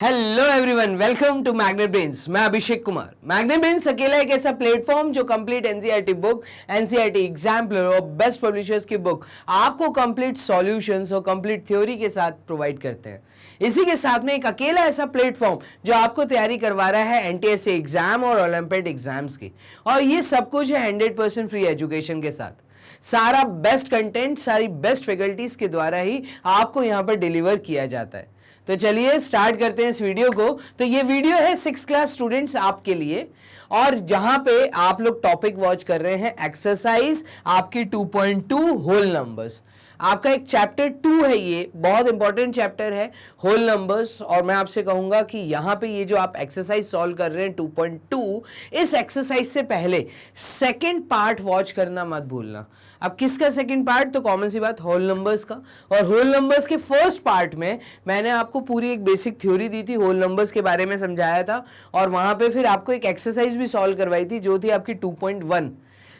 Hello everyone, welcome to Magnet Brains. मैं Abhishek Kumar. Magnet brains अकेला एक ऐसा प्लेटफॉर्म जो complete NCERT book, NCERT exemplar और बेस्ट पब्लिशर्स की बुक आपको कंप्लीट सॉल्यूशंस और कंप्लीट थ्योरी के साथ प्रोवाइड करते हैं। इसी के साथ में एक अकेला ऐसा प्लेटफॉर्म जो आपको तैयारी करवा रहा है एनटीएससी एग्जाम और ओलंपियाड एग्जाम्स की, और ये सब कुछ है 100% फ्री एजुकेशन के साथ। सारा बेस्ट कंटेंट, सारी बेस्ट फैकल्टीज के द्वारा ही आपको यहाँ पर डिलीवर किया जाता है। तो चलिए स्टार्ट करते हैं इस वीडियो को। तो ये वीडियो है 6th क्लास स्टूडेंट्स आपके लिए, और जहां पे आप लोग टॉपिक वॉच कर रहे हैं एक्सरसाइज आपकी 2.2 होल नंबर्स। आपका एक चैप्टर 2 है, ये बहुत इंपॉर्टेंट चैप्टर है होल नंबर्स। और मैं आपसे कहूंगा कि यहाँ पे ये जो आप एक्सरसाइज सॉल्व कर रहे हैं 2.2, इस एक्सरसाइज से पहले सेकंड पार्ट वॉच करना मत भूलना। अब किसका सेकंड पार्ट? तो कॉमन सी बात, होल नंबर्स का। और होल नंबर्स के फर्स्ट पार्ट में मैंने आपको पूरी एक बेसिक थ्योरी दी थी, होल नंबर्स के बारे में समझाया था, और वहां पे फिर आपको एक एक्सरसाइज भी सॉल्व करवाई थी जो थी आपकी 2.1।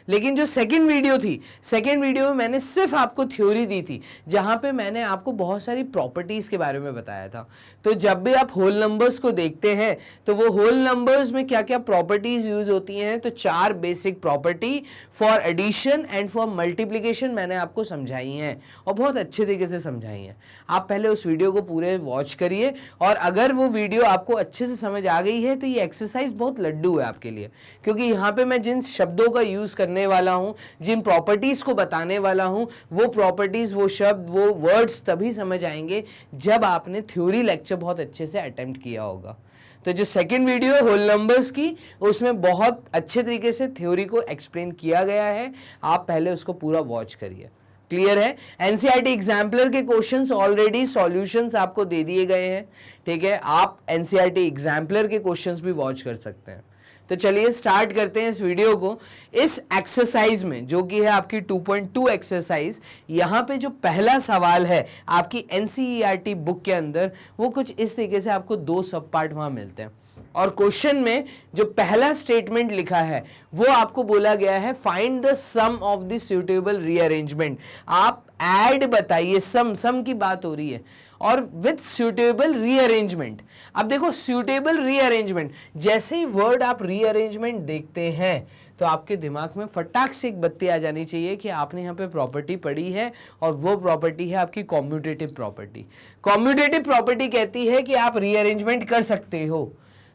लेकिन जो सेकंड वीडियो थी, सेकंड वीडियो में मैंने सिर्फ आपको थ्योरी दी थी, जहां पे मैंने आपको बहुत सारी प्रॉपर्टीज के बारे में बताया था। तो जब भी आप होल नंबर्स को देखते हैं तो वो होल नंबर्स में क्या क्या प्रॉपर्टीज यूज होती हैं, तो 4 basic property for addition and for multiplication मैंने आपको समझाई हैं, और बहुत अच्छे तरीके से समझाई हैं। आप पहले उस वीडियो को पूरे वॉच करिए, और अगर वो वीडियो आपको अच्छे से समझ आ गई है तो ये एक्सरसाइज बहुत लड्डू है आपके लिए, क्योंकि यहाँ पे मैं जिन शब्दों का यूज करने वाला हूं, जिन प्रॉपर्टीज को बताने वाला हूं, वो प्रॉपर्टीज, वो शब्द, वो वर्ड्स तभी समझ आएंगे जब आपने थ्योरी लेक्चर बहुत अच्छे से अटेम्प्ट किया होगा। तो जो सेकंड वीडियो है होल नंबर्स की, उसमें बहुत अच्छे तरीके से थ्योरी को एक्सप्लेन किया गया है। आप पहले उसको पूरा वॉच करिए। क्लियर है? एनसीईआरटी एग्जाम्पलर के क्वेश्चंस ऑलरेडी सॉल्यूशंस आपको दे दिए गए हैं। ठीक है, आप एनसीईआरटी एग्जाम्पलर के क्वेश्चंस भी वॉच कर सकते हैं। तो चलिए स्टार्ट करते हैं इस वीडियो को। इस एक्सरसाइज में, जो कि है आपकी 2.2 एक्सरसाइज, यहाँ पे जो पहला सवाल है आपकी एनसीईआरटी बुक के अंदर, वो कुछ इस तरीके से आपको 2 सब पार्ट वहां मिलते हैं। और क्वेश्चन में जो पहला स्टेटमेंट लिखा है वो आपको बोला गया है find the sum of the suitable rearrangement. आप ऐड बताइए, सम की बात हो रही है, और विथ सुटेबल रीअरेंजमेंट। अब देखो, सुटेबल रीअरेंजमेंट, जैसे ही वर्ड आप रीअरेंजमेंट देखते हैं तो आपके दिमाग में फटाक से एक बत्ती आ जानी चाहिए कि आपने यहाँ पे प्रॉपर्टी पढ़ी है, और वो प्रॉपर्टी है आपकी कॉम्यूटेटिव प्रॉपर्टी। कॉम्यूटेटिव प्रॉपर्टी कहती है कि आप रीअरेंजमेंट कर सकते हो।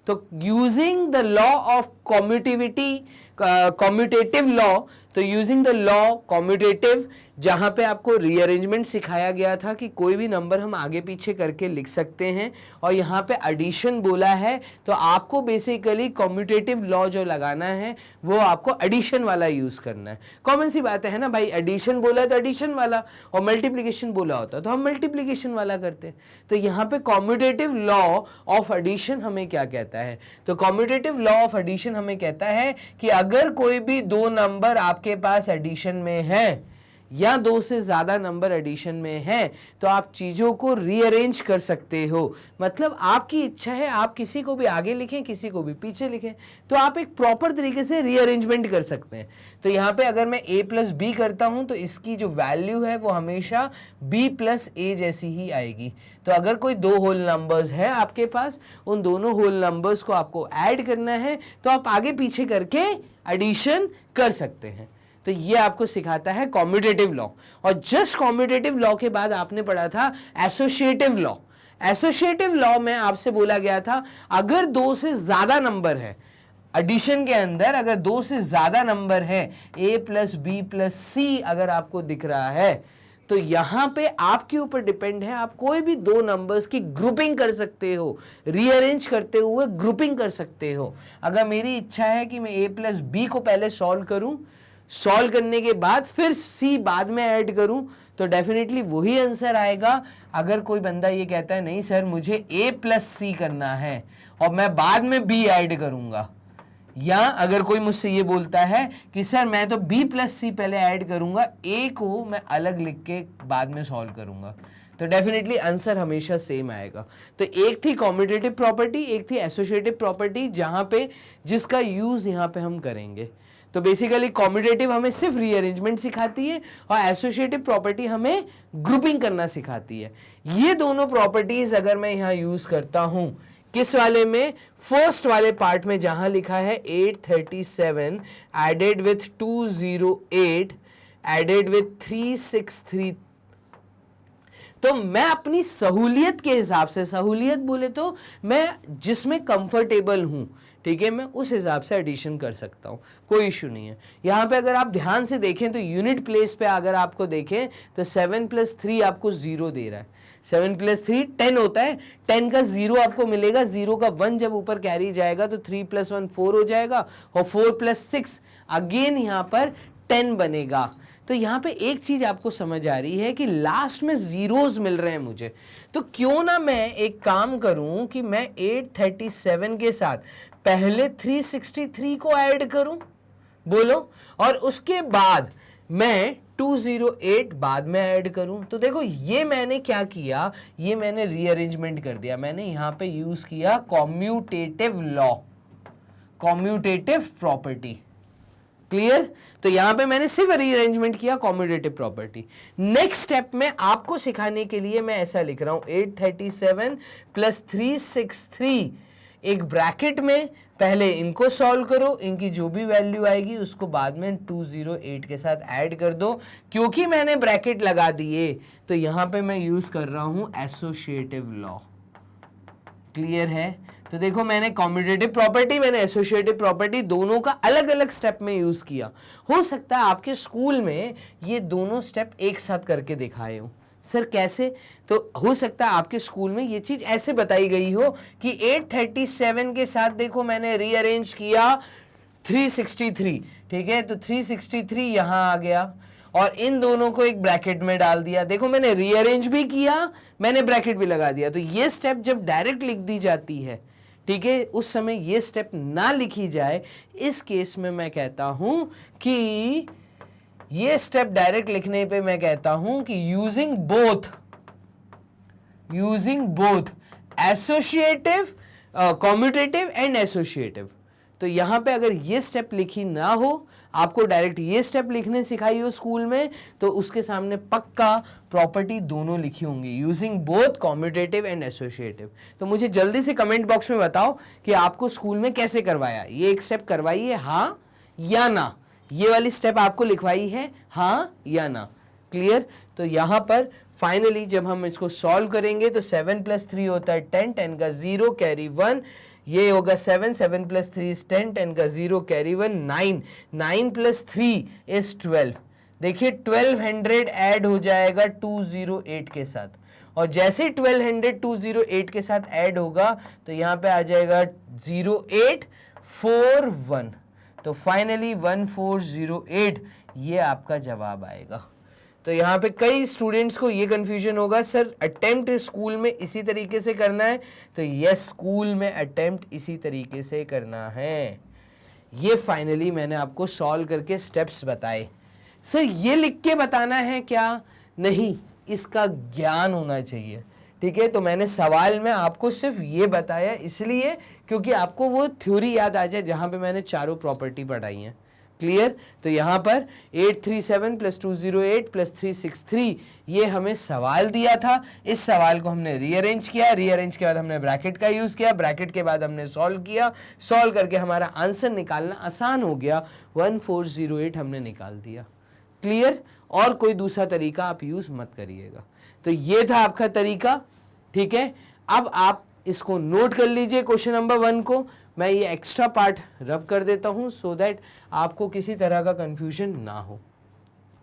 तो using the law of commutativity, commutative law, तो यूजिंग द लॉ कॉम्यूटेटिव, जहां पे आपको रीअरेंजमेंट सिखाया गया था कि कोई भी नंबर हम आगे पीछे करके लिख सकते हैं, और यहाँ पे एडिशन बोला है, तो आपको बेसिकली कॉम्यूटेटिव लॉ जो लगाना है वो आपको एडिशन वाला यूज करना है। कॉमन सी बात है ना भाई, एडिशन बोला है तो एडिशन वाला, और मल्टीप्लीकेशन बोला होता तो हम मल्टीप्लीकेशन वाला करते हैं। तो यहाँ पे कॉम्यूटेटिव लॉ ऑफ एडिशन हमें क्या कहता है? तो कॉम्यूटेटिव लॉ ऑफ एडिशन हमें कहता है कि अगर कोई भी 2 नंबर आपके पास एडिशन में है, या 2 से ज्यादा नंबर एडिशन में है, तो आप चीजों को रीअरेंज कर सकते हो। मतलब आपकी इच्छा है, आप किसी को भी आगे लिखें, किसी को भी पीछे लिखें, तो आप एक प्रॉपर तरीके से रीअरेंजमेंट कर सकते हैं। तो यहाँ पे अगर मैं a प्लस बी करता हूं तो इसकी जो वैल्यू है वो हमेशा b प्लस a जैसी ही आएगी। तो अगर कोई 2 होल नंबर्स है आपके पास, उन दोनों होल नंबर्स को आपको ऐड करना है, तो आप आगे पीछे करके एडिशन कर सकते हैं। तो ये आपको सिखाता है कॉम्यूटेटिव लॉ। और जस्ट कॉम्यूटेटिव लॉ के बाद आपने पढ़ा था एसोसिएटिव लॉ। एसोसिएटिव लॉ में आपसे बोला गया था अगर 2 से ज्यादा नंबर है एडिशन के अंदर, अगर 2 से ज्यादा नंबर है, a प्लस बी प्लस सी अगर आपको दिख रहा है, तो यहां पे आपके ऊपर डिपेंड है, आप कोई भी 2 नंबर्स की ग्रुपिंग कर सकते हो, रीअरेंज करते हुए ग्रुपिंग कर सकते हो। अगर मेरी इच्छा है कि मैं a प्लस बी को पहले सॉल्व करूं, सॉल्व करने के बाद फिर सी बाद में ऐड करूं, तो डेफिनेटली वही आंसर आएगा। अगर कोई बंदा ये कहता है नहीं सर मुझे a प्लस सी करना है और मैं बाद में b ऐड करूंगा, या अगर कोई मुझसे ये बोलता है कि सर मैं तो b प्लस सी पहले ऐड करूंगा, a को मैं अलग लिख के बाद में सॉल्व करूंगा, तो डेफिनेटली आंसर हमेशा सेम आएगा। तो एक थी कॉम्यूटेटिव प्रॉपर्टी, एक थी एसोसिएटिव प्रॉपर्टी, जहां पे जिसका यूज यहां पे हम करेंगे। तो बेसिकली कॉम्यूटेटिव हमें सिर्फ रीअरेंजमेंट सिखाती है, और एसोसिएटिव प्रॉपर्टी हमें ग्रुपिंग करना सिखाती है। ये दोनों प्रॉपर्टीज अगर मैं यहाँ यूज करता हूं, किस वाले में? फर्स्ट वाले पार्ट में जहां लिखा है 837 एडेड विथ 208 एडेड विथ 363। तो मैं अपनी सहूलियत के हिसाब से, सहूलियत बोले तो मैं जिसमें कंफर्टेबल हूं, ठीक है, मैं उस हिसाब से एडिशन कर सकता हूं, कोई इशू नहीं है। यहां पे अगर आप ध्यान से देखें तो यूनिट प्लेस पे अगर आपको देखें तो 7 + 3 आपको 0 दे रहा है। 7 + 3 10 होता है, 10 का 0 आपको मिलेगा, 0 का 1 जब ऊपर कैरी जाएगा तो 3 + 1 4 हो जाएगा, और 4 + 6 अगेन यहां पर 10 बनेगा। तो यहाँ पे एक चीज आपको समझ आ रही है कि लास्ट में जीरोस मिल रहे हैं मुझे, तो क्यों ना मैं एक काम करूं कि मैं 837 के साथ पहले 363 को ऐड करूं, बोलो, और उसके बाद मैं 208 बाद में ऐड करूं। तो देखो ये मैंने क्या किया, ये मैंने रीअरेंजमेंट कर दिया, मैंने यहां पे यूज किया commutative law, commutative property. Clear? तो यहां पे मैंने सिर्फ रीअरेंजमेंट किया, कॉम्यूटेटिव प्रॉपर्टी। नेक्स्ट स्टेप में आपको सिखाने के लिए मैं ऐसा लिख रहा हूं 837 + 363 एक ब्रैकेट में, पहले इनको सॉल्व करो, इनकी जो भी वैल्यू आएगी उसको बाद में 208 के साथ ऐड कर दो। क्योंकि मैंने ब्रैकेट लगा दिए तो यहां पे मैं यूज कर रहा हूं एसोसिएटिव लॉ। क्लियर है? तो देखो मैंने कॉम्यूटेटिव प्रॉपर्टी, मैंने एसोसिएटिव प्रॉपर्टी, दोनों का अलग अलग स्टेप में यूज किया। हो सकता है आपके स्कूल में ये दोनों स्टेप एक साथ करके दिखाए हो। सर कैसे? तो हो सकता है आपके स्कूल में ये चीज ऐसे बताई गई हो कि 837 के साथ देखो मैंने रीअरेंज किया 363, ठीक है, तो 363 यहां आ गया और इन दोनों को एक ब्रैकेट में डाल दिया। देखो मैंने रीअरेंज भी किया, मैंने ब्रैकेट भी लगा दिया। तो ये स्टेप जब डायरेक्ट लिख दी जाती है, ठीक है, उस समय ये स्टेप ना लिखी जाए, इस केस में मैं कहता हूं कि ये स्टेप डायरेक्ट लिखने पे मैं कहता हूं कि using both associative, commutative and associative. तो यहां पे अगर ये स्टेप लिखी ना हो, आपको डायरेक्ट ये स्टेप लिखने सिखाई हो स्कूल में, तो उसके सामने पक्का प्रॉपर्टी दोनों लिखी होंगी, using both commutative and associative. तो मुझे जल्दी से कमेंट बॉक्स में बताओ कि आपको स्कूल में कैसे करवाया, ये एक स्टेप करवाई है हाँ या ना, ये वाली स्टेप आपको लिखवाई है हाँ या ना। क्लियर? तो यहां पर फाइनली जब हम इसको सॉल्व करेंगे तो 7 + 3 होता है 10, 10 का 0 कैरी 1, ये होगा 7, 7 + 3 is 10, 10 का 0 कैरी 1 9, 9 + 3 is 12। देखिए 1200 ऐड हो जाएगा 208 के साथ, और जैसे 1200 208 के साथ ऐड होगा तो यहाँ पे आ जाएगा 0841। तो फाइनली 1408 ये आपका जवाब आएगा। तो यहाँ पे कई स्टूडेंट्स को ये कंफ्यूजन होगा, सर अटेम्प्ट स्कूल में इसी तरीके से करना है? तो यस, स्कूल में अटेम्प्ट इसी तरीके से करना है। ये फाइनली मैंने आपको सॉल्व करके स्टेप्स बताए। सर ये लिख के बताना है क्या? नहीं, इसका ज्ञान होना चाहिए, ठीक है। तो मैंने सवाल में आपको सिर्फ ये बताया इसलिए क्योंकि आपको वो थ्योरी याद आ जाए जहां पे मैंने चारों प्रॉपर्टी पढ़ाई हैं। क्लियर? तो यहां पर 837 + 208 + 363 ये हमें सवाल दिया था, इस सवाल को हमने रीअरेंज किया, रीअरेंज के बाद हमने ब्रैकेट का यूज किया, ब्रैकेट के बाद हमने सॉल्व किया, सॉल्व करके हमारा आंसर निकालना आसान हो गया, 1408 हमने निकाल दिया। क्लियर? और कोई दूसरा तरीका आप यूज मत करिएगा। तो ये था आपका तरीका, ठीक है। अब आप इसको नोट कर लीजिए क्वेश्चन नंबर 1 को, मैं ये एक्स्ट्रा पार्ट रब कर देता हूं सो दैट आपको किसी तरह का कंफ्यूजन ना हो।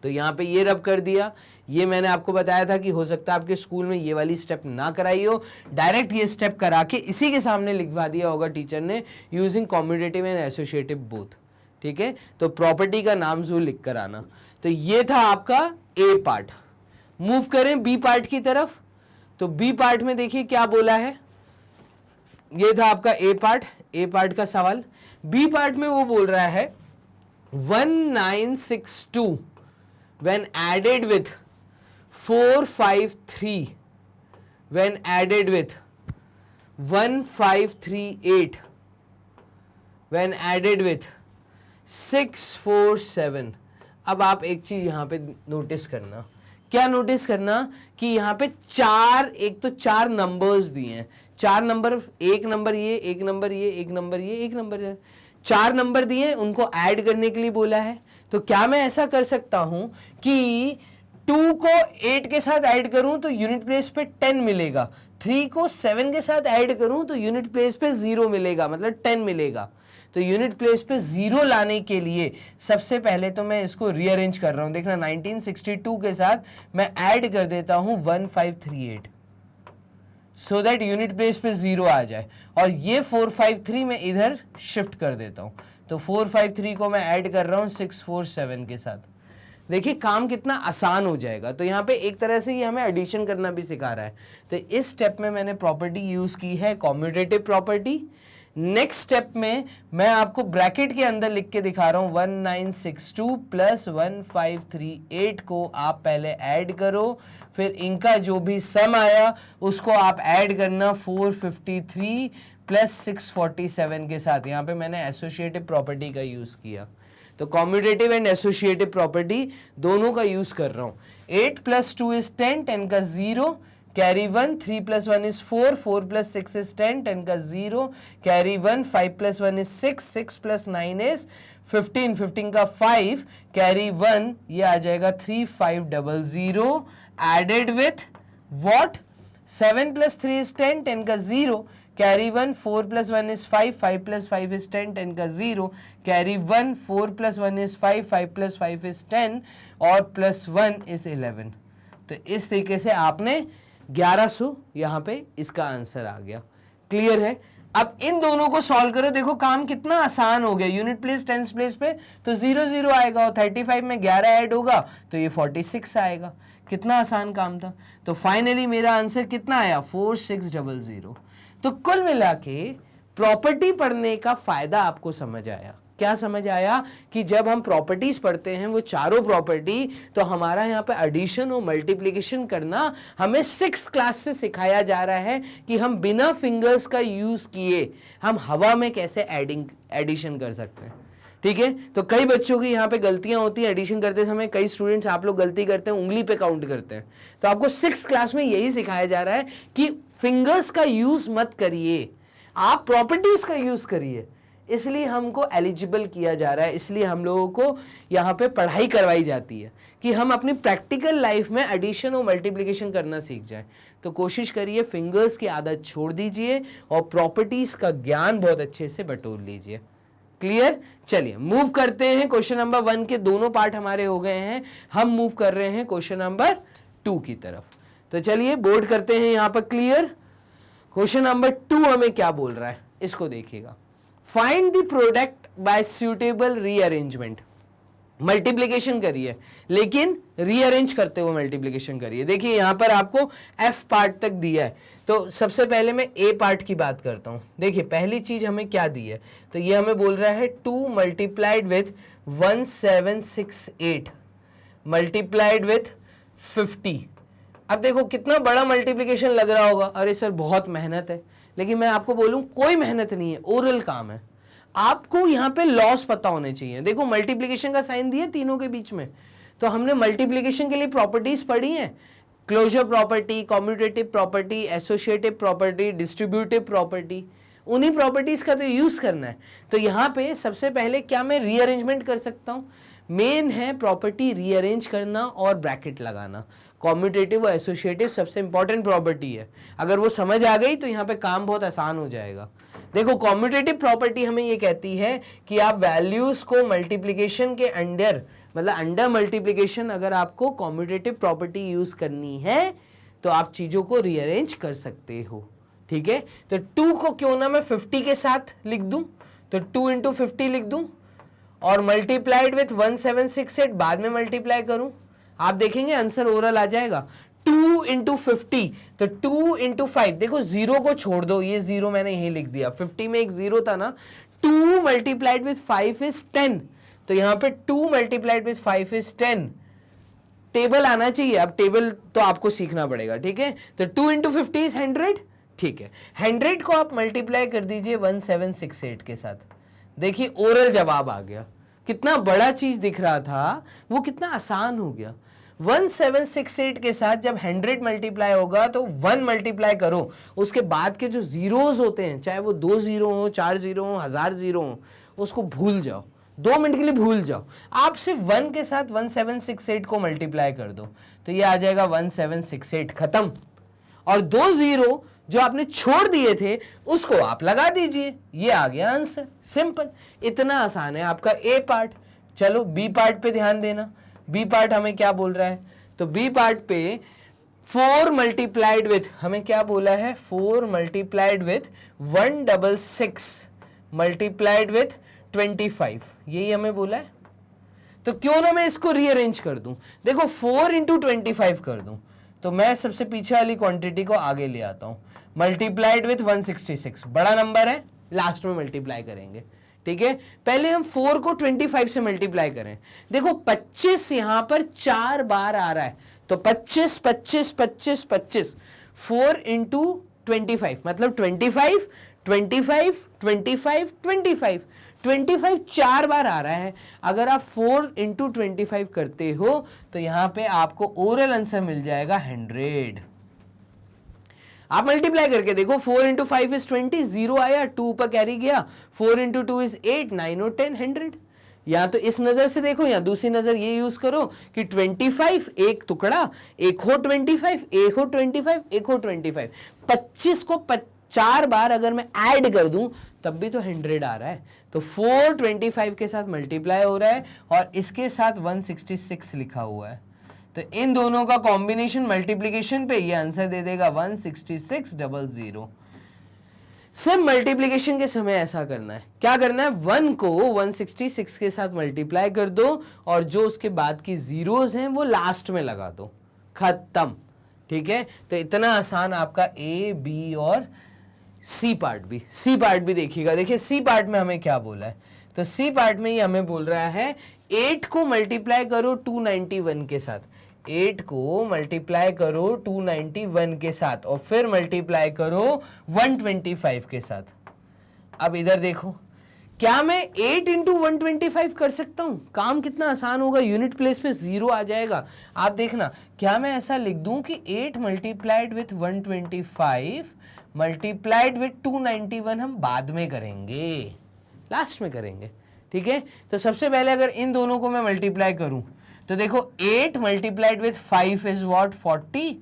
तो यहाँ पे ये रब कर दिया, ये मैंने आपको बताया था कि हो सकता है आपके स्कूल में ये वाली स्टेप ना कराई हो, डायरेक्ट ये स्टेप करा के इसी के सामने लिखवा दिया होगा टीचर ने, using commutative and associative both, ठीक है। तो प्रॉपर्टी का नाम जो लिख कर आना। तो ये था आपका ए पार्ट। मूव करें बी पार्ट की तरफ। तो बी पार्ट में देखिए क्या बोला है, ये था आपका ए पार्ट, ए पार्ट का सवाल। बी पार्ट में वो बोल रहा है 1962 when added with 453 when added with 1538 when added with 647। अब आप एक चीज यहां पे नोटिस करना, क्या नोटिस करना कि यहाँ पे एक तो चार नंबर्स दिए हैं, चार नंबर, एक नंबर ये, एक नंबर ये, एक नंबर ये, एक नंबर ये, चार नंबर दिए हैं, उनको ऐड करने के लिए बोला है। तो क्या मैं ऐसा कर सकता हूं कि 2 को 8 के साथ ऐड करूं तो यूनिट प्लेस पे 10 मिलेगा, 3 को 7 के साथ ऐड करूं तो यूनिट प्लेस पे 0 मिलेगा, मतलब 10 मिलेगा। तो यूनिट प्लेस पे 0 लाने के लिए सबसे पहले तो मैं इसको रीअरेंज कर रहा हूं। देखना 1962 के साथ मैं ऐड कर देता हूं 1538, सो दैट यूनिट प्लेस पे 0 आ जाए, और ये 453 में इधर शिफ्ट कर देता हूं। तो 453 को मैं ऐड कर रहा हूं 647 के साथ। देखिए काम कितना आसान हो जाएगा। तो यहाँ पे एक तरह से ये हमें एडिशन करना भी सिखा रहा है। तो इस स्टेप में मैंने प्रॉपर्टी यूज की है कॉम्यूटेटिव प्रॉपर्टी। नेक्स्ट स्टेप में मैं आपको ब्रैकेट के अंदर लिख के दिखा रहा हूं 1962 प्लस 1538 को आप पहले ऐड करो, फिर इनका जो भी सम आया उसको आप ऐड करना 453 प्लस 647 के साथ। यहाँ पे मैंने एसोसिएटिव प्रॉपर्टी का यूज किया, तो कॉम्यूटेटिव एंड एसोसिएटिव प्रॉपर्टी दोनों का यूज कर रहा हूं। 8 प्लस 2 इज 10, 10 का 0, carry 1, 3 plus 1 is 4, 4 plus 6 is 10, 10 का 0, carry 1, 5 plus 1 is 6, 6 plus 9 is 15, 15 का 5, कैरी 1, ये आ जाएगा 3500, added with what, 7 plus 3 is 10, 10 का 0, carry 1, 4 plus 1 is 5, 5 plus 5 is 10, 10 का 0, carry 1, 4 plus 1 is 5, 5 plus 5 is 10, और प्लस 1 इज 11। तो इस तरीके से आपने 1100 यहाँ पे इसका आंसर आ गया। क्लियर है? अब इन दोनों को सॉल्व करो, देखो काम कितना आसान हो गया। यूनिट प्लेस टेंस प्लेस पे तो 0 0 आएगा, और 35 में 11 ऐड होगा तो ये 46 आएगा। कितना आसान काम था। तो फाइनली मेरा आंसर कितना आया, 4600। तो कुल मिला के प्रॉपर्टी पढ़ने का फायदा आपको समझ आया। क्या समझ आया कि जब हम प्रॉपर्टीज पढ़ते हैं, वो चारों प्रॉपर्टी, तो हमारा यहाँ पे एडिशन और मल्टीप्लिकेशन करना हमें 6th क्लास से सिखाया जा रहा है कि हम बिना फिंगर्स का यूज किए हम हवा में कैसे एडिशन कर सकते हैं। ठीक है, तो कई बच्चों की यहाँ पे गलतियां होती हैं एडिशन करते समय। कई स्टूडेंट्स आप लोग गलती करते हैं, उंगली पे काउंट करते हैं। तो आपको 6th क्लास में यही सिखाया जा रहा है कि फिंगर्स का यूज मत करिए, आप प्रॉपर्टीज का यूज करिए। इसलिए हमको एलिजिबल किया जा रहा है, इसलिए हम लोगों को यहाँ पे पढ़ाई करवाई जाती है कि हम अपनी प्रैक्टिकल लाइफ में एडिशन और मल्टीप्लिकेशन करना सीख जाएं। तो कोशिश करिए फिंगर्स की आदत छोड़ दीजिए और प्रॉपर्टीज का ज्ञान बहुत अच्छे से बटोर लीजिए। क्लियर? चलिए मूव करते हैं। क्वेश्चन नंबर 1 के दोनों पार्ट हमारे हो गए हैं, हम मूव कर रहे हैं क्वेश्चन नंबर 2 की तरफ। तो चलिए बोर्ड करते हैं यहाँ पर क्लियर। क्वेश्चन नंबर 2 हमें क्या बोल रहा है, इसको देखिएगा। Find the product bye suitable rearrangement. Multiplication करिए, लेकिन रीअरेंज करते हुए मल्टीप्लिकेशन करिए। देखिए यहां पर आपको एफ पार्ट तक दिया है, तो सबसे पहले मैं ए पार्ट की बात करता हूं। देखिए पहली चीज हमें क्या दी है, तो ये हमें बोल रहा है 2 मल्टीप्लाइड विथ 1768 मल्टीप्लाइड विथ 50। अब देखो कितना बड़ा मल्टीप्लिकेशन लग रहा होगा, अरे सर बहुत मेहनत है। लेकिन मैं आपको बोलूं कोई मेहनत नहीं है, ओरल काम है। आपको यहाँ पे लॉस पता होने चाहिए। देखो मल्टीप्लिकेशन का साइन दिया तीनों के बीच में, तो हमने मल्टीप्लिकेशन के लिए प्रॉपर्टीज पढ़ी हैं, closure property, commutative property, associative property, distributive property. उन्हीं प्रॉपर्टीज का तो यूज करना है। तो यहाँ पे सबसे पहले क्या मैं रीअरेंजमेंट कर सकता हूँ, मेन है प्रॉपर्टी रीअरेंज करना और ब्रैकेट लगाना। कॉम्यूटेटिव और एसोसिएटिव सबसे इंपॉर्टेंट प्रॉपर्टी है, अगर वो समझ आ गई तो यहाँ पे काम बहुत आसान हो जाएगा। देखो कॉम्यूटेटिव प्रॉपर्टी हमें ये कहती है कि आप वैल्यूज को मल्टीप्लिकेशन के अंडर, मतलब अंडर मल्टीप्लिकेशन अगर आपको कॉम्यूटेटिव प्रॉपर्टी यूज करनी है तो आप चीजों को रीअरेंज कर सकते हो। ठीक है, तो 2 को क्यों ना मैं 50 के साथ लिख दूं, तो 2 इंटू 50 लिख दूं और मल्टीप्लाइड विथ 1768 बाद में मल्टीप्लाई करूं, आप देखेंगे आंसर ओरल आ जाएगा। 2 इंटू 50, तो 2 इंटू 5, देखो 0 को छोड़ दो, ये 0 मैंने यही लिख दिया, 50 में एक 0 था ना। 2 मल्टीप्लाइड विथ 5 इज 10, तो यहाँ पे 2 मल्टीप्लाइड विथ 5 इज 10। टेबल आना चाहिए, अब टेबल तो आपको सीखना पड़ेगा। ठीक है, तो 2 इंटू 50 इज 100। ठीक है, 100 को आप मल्टीप्लाई कर दीजिए 1768 के साथ। देखिए ओरल जवाब आ गया। कितना बड़ा चीज दिख रहा था वो कितना आसान हो गया। 1768 के साथ जब 100 मल्टीप्लाई होगा तो 1 मल्टीप्लाई करो, उसके बाद के जो जीरोस होते हैं, चाहे वो 2 जीरो हो, 4 जीरो हो, 1000 जीरो हो, उसको भूल जाओ, 2 मिनट के लिए भूल जाओ। आप सिर्फ 1 के साथ 1768 को मल्टीप्लाई कर दो तो ये आ जाएगा 1768, खत्म। और 2 जीरो जो आपने छोड़ दिए थे उसको आप लगा दीजिए, ये आ गया आंसर, सिंपल। इतना आसान है आपका ए पार्ट। चलो बी पार्ट पे ध्यान देना। बी पार्ट हमें क्या बोल रहा है, तो बी पार्ट पे 4 मल्टीप्लाइड विथ, हमें क्या बोला है, 4 मल्टीप्लाइड विथ 166 मल्टीप्लाइड विथ 25, यही हमें बोला है। तो क्यों ना मैं इसको रीअरेंज कर दूं, देखो 4 इंटू 25 कर दूं, तो मैं सबसे पीछे वाली क्वांटिटी को आगे ले आता हूं, मल्टीप्लाइड विथ 166, बड़ा नंबर है, लास्ट में मल्टीप्लाई करेंगे, ठीक है। पहले हम 4 को 25 से मल्टीप्लाई करें, देखो 25 यहां पर 4 बार आ रहा है, तो 25 25 25 25, 4 इंटू 25 मतलब 25 25 25 25 25 4 बार आ रहा है। अगर आप 4 इंटू 25 करते हो तो यहां पे आपको ओरल आंसर मिल जाएगा 100। आप मल्टीप्लाई करके देखो, 4 इंटू 5 इज 20, 0 आया, 2 पर कैरी गया, 4 इंटू 2 इज 8, 9 और 10, 100। या तो इस नजर से देखो या दूसरी नजर ये यूज करो कि 25 एक टुकड़ा, एक हो 25, एक हो 25, एक हो 25, 25 को 4 बार अगर मैं ऐड कर दूं तब भी तो 100 आ रहा है। तो 4 25 के साथ मल्टीप्लाई हो रहा है और इसके साथ 166 लिखा हुआ है, तो इन दोनों का कॉम्बिनेशन मल्टीप्लिकेशन पे ये आंसर दे देगा 16600। सिर्फ मल्टीप्लिकेशन के समय ऐसा करना है, क्या करना है, 1 को 166 के साथ मल्टीप्लाई कर दो और जो उसके बाद की जीरोस हैं वो लास्ट में लगा दो, खत्म, ठीक है। तो इतना आसान आपका ए, बी और सी पार्ट भी। सी पार्ट भी देखिएगा, देखिए सी पार्ट में हमें क्या बोला है, तो सी पार्ट में ये हमें बोल रहा है 8 को मल्टीप्लाई करो 291 के साथ, 8 को मल्टीप्लाई करो 291 के साथ और फिर मल्टीप्लाई करो 125 के साथ। अब इधर देखो, क्या मैं 8 इंटू 125 कर सकता हूं, काम कितना आसान होगा, यूनिट प्लेस पे 0 आ जाएगा। आप देखना, क्या मैं ऐसा लिख दूं कि 8 मल्टीप्लाइड विथ 125 मल्टीप्लाइड विथ 291 हम बाद में करेंगे, लास्ट में करेंगे, ठीक है। तो सबसे पहले अगर इन दोनों को मैं मल्टीप्लाई करूं तो देखो 8 मल्टीप्लाइड विथ 5 इज व्हाट, 40,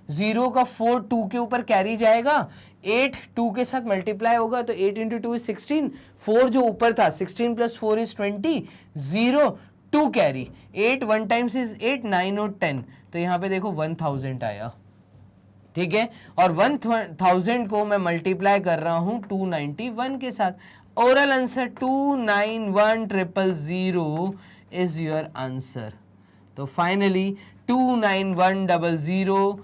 0 का 4 2 के ऊपर कैरी जाएगा, 8 2 के साथ मल्टीप्लाई होगा तो 8 इंटू 2 इज 16, 4 जो ऊपर था 16 plus 4 is 20, 0 2 carry, 8 1 times is 8, 9 और 10, तो यहाँ पे देखो 1000 आया, ठीक है। और 1000 को मैं मल्टीप्लाई कर रहा हूं 291 के साथ, oral answer 291000 is your answer. तो फाइनली 291000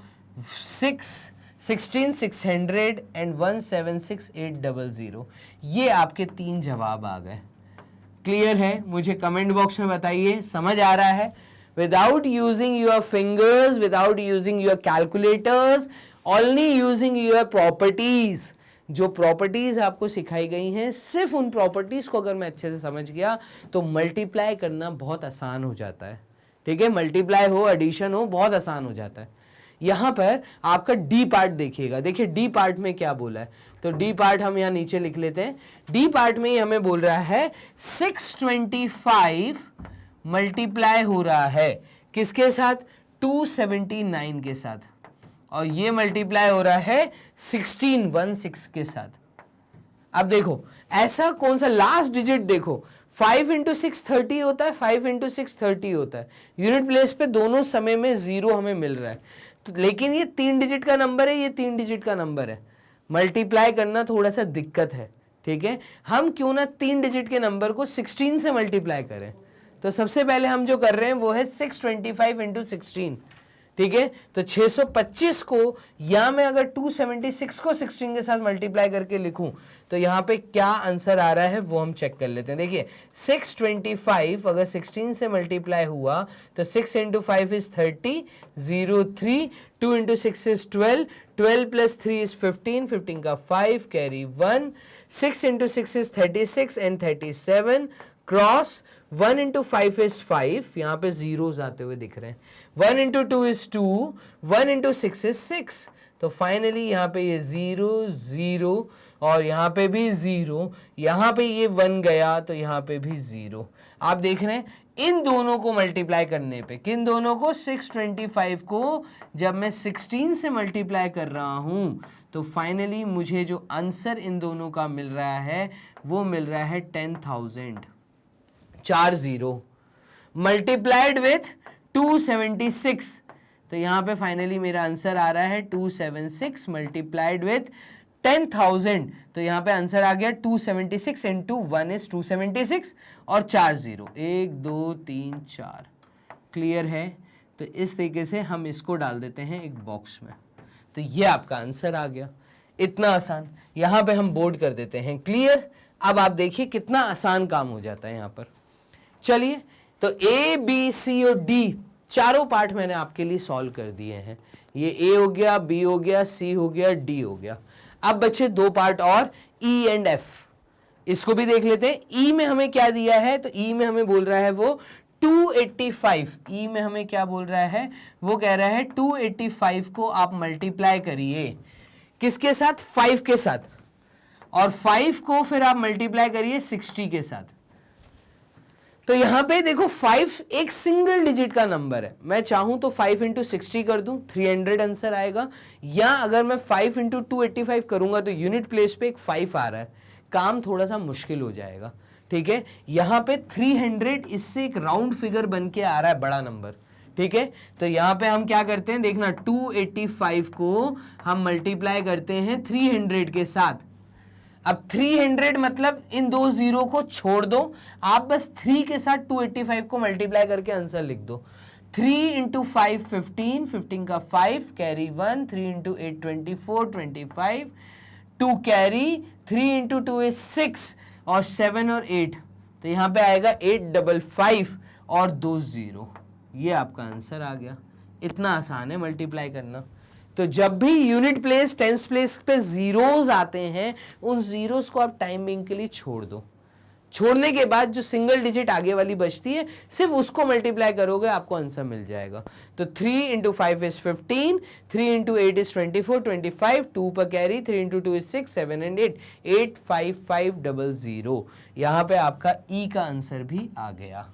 16600 एंड 176800, ये आपके 3 जवाब आ गए। क्लियर है, मुझे कमेंट बॉक्स में बताइए समझ आ रहा है। Without using your fingers, without using your calculators, only using your properties, जो प्रॉपर्टीज आपको सिखाई गई हैं, सिर्फ उन प्रॉपर्टीज को अगर मैं अच्छे से समझ गया तो मल्टीप्लाई करना बहुत आसान हो जाता है, ठीक है। मल्टीप्लाई हो, एडिशन हो, बहुत आसान हो जाता है। यहां पर आपका डी पार्ट देखिएगा, देखिए डी पार्ट में क्या बोला है, तो डी पार्ट हम यहां नीचे लिख लेते हैं। डी पार्ट में हमें बोल रहा है 625 मल्टीप्लाई हो रहा है किसके साथ, 279 के साथ, और ये मल्टीप्लाई हो रहा है 1616 के साथ। अब देखो ऐसा कौन सा लास्ट डिजिट देखो, 5 इंटू 6 30 होता है, 5 इंटू 6 30 होता है, यूनिट प्लेस पे दोनों समय में 0 हमें मिल रहा है, तो लेकिन ये 3 डिजिट का नंबर है, ये 3 डिजिट का नंबर है, मल्टीप्लाई करना थोड़ा सा दिक्कत है, ठीक है। हम क्यों ना 3 डिजिट के नंबर को 16 से मल्टीप्लाई करें, तो सबसे पहले हम जो कर रहे हैं वो है 625 इंटू 16, ठीक है। तो 625 को या मैं अगर 276 को 16 के साथ मल्टीप्लाई करके लिखूं तो यहां पे क्या आंसर आ रहा है वो हम चेक कर लेते हैं। देखिए 625 अगर 16 से मल्टीप्लाई हुआ तो 6 into 5 is 30, 0 3, 2 into 6 is 12, 12 plus 3 is 15, 15 का 5 carry 1, 6 into 6 is 36 and 37, cross 1 into 5 is 5, यहाँ पे जीरोस आते हुए दिख रहे हैं, 1 इंटू 2 इज 2, 1 इंटू 6 इज 6, तो फाइनली यहाँ पे ये 0 0 और यहाँ पे भी 0, यहाँ पे ये 1 गया तो यहाँ पे भी 0। आप देख रहे हैं इन दोनों को मल्टीप्लाई करने पे, किन दोनों को, 625 को जब मैं 16 से मल्टीप्लाई कर रहा हूं तो फाइनली मुझे जो आंसर इन दोनों का मिल रहा है वो मिल रहा है 10,000, 40 मल्टीप्लाइड विथ 276, तो यहाँ पे फाइनली मेरा आंसर आ रहा है 276 मल्टीप्लाइड विथ 10,000, तो यहाँ पे आंसर आ गया 276 इंटू 1 इज 276 और 40, 1 2 3 4। क्लियर है? तो इस तरीके से हम इसको डाल देते हैं एक बॉक्स में, तो ये आपका आंसर आ गया। इतना आसान, यहाँ पे हम बोर्ड कर देते हैं। क्लियर? अब आप देखिए कितना आसान काम हो जाता है यहाँ पर। चलिए, तो ए बी सी और डी चारों पार्ट मैंने आपके लिए सॉल्व कर दिए हैं। ये ए हो गया, बी हो गया, सी हो गया, डी हो गया। अब बचे दो पार्ट और, ई एंड एफ, इसको भी देख लेते हैं। ई में हमें क्या दिया है, तो ई में हमें बोल रहा है वो 285, ई में हमें क्या बोल रहा है, वो कह रहा है 285 को आप मल्टीप्लाई करिए किसके साथ, 5 के साथ, और 5 को फिर आप मल्टीप्लाई करिए 60 के साथ। तो यहां पे देखो 5 एक सिंगल डिजिट का नंबर है, मैं चाहूं तो 5 इंटू 60 कर दूं, 300 आंसर आएगा, या अगर मैं 5 इंटू 285 करूंगा तो यूनिट प्लेस पे एक 5 आ रहा है, काम थोड़ा सा मुश्किल हो जाएगा। ठीक है, यहां पे 300 इससे एक राउंड फिगर बन के आ रहा है, बड़ा नंबर। ठीक है, तो यहां पे हम क्या करते हैं, देखना 285 को हम मल्टीप्लाई करते हैं 300 के साथ। अब 300 मतलब इन दो जीरो को छोड़ दो, आप बस 3 के साथ 285 को मल्टीप्लाई करके आंसर लिख दो। 3 इंटू 5 15, 15 का 5 carry 1, 3 into 8 24, 25, 2 carry, 3 into 2 is 6 और 7 और 8, तो यहां पे आएगा 855 और 2 जीरो, ये आपका आंसर आ गया। इतना आसान है मल्टीप्लाई करना। तो जब भी यूनिट प्लेस टेंस प्लेस पे जीरोस आते हैं, उन जीरोस को आप टाइमिंग के लिए छोड़ दो। छोड़ने के बाद जो सिंगल डिजिट आगे वाली बचती है, सिर्फ उसको मल्टीप्लाई करोगे, आपको आंसर मिल जाएगा। तो 3 इंटू 5 इज 15, 3 इंटू 8 इज 24, 25, 2 पर कैरी, 3 इंटू 2 इज 6, 7 एंड 8, 85500। यहाँ पे आपका ई का आंसर भी आ गया।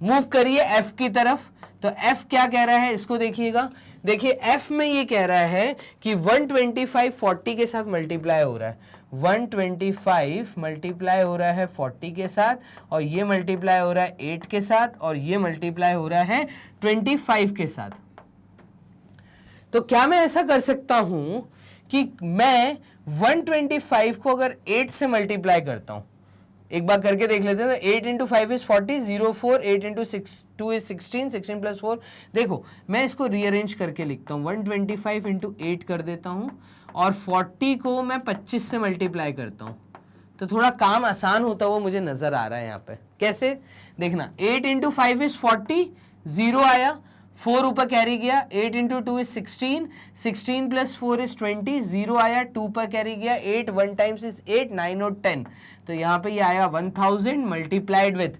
मूव करिए एफ की तरफ। तो एफ क्या कह रहा है, इसको देखिएगा। देखिए एफ में ये कह रहा है कि 125 40 के साथ मल्टीप्लाई हो रहा है, 125 मल्टीप्लाई हो रहा है 40 के साथ, और ये मल्टीप्लाई हो रहा है 8 के साथ, और ये मल्टीप्लाई हो रहा है 25 के साथ। तो क्या मैं ऐसा कर सकता हूं कि मैं 125 को अगर 8 से मल्टीप्लाई करता हूं, एक बार करके देख लेते हैं। 8 into 5 is 40, 0 4, 8 into 2 is 16, 16 plus 4। देखो मैं इसको रीअरेंज करके लिखता हूँ, 125 इंटू 8 कर देता हूँ, और 40 को मैं 25 से मल्टीप्लाई करता हूँ, तो थोड़ा काम आसान होता हुआ मुझे नजर आ रहा है यहाँ पे। कैसे, देखना 8 इंटू 5 इज 40, 0 आया, 4 ऊपर कैरी गया, 8 इंटू 2 इज 16, 16 प्लस 4 इज 20, 0 आया, 2 पर कैरी गया, 8 1 टाइम्स इज 8, 9 और 10, तो यहाँ पे ये आया 1000 मल्टीप्लाइड विथ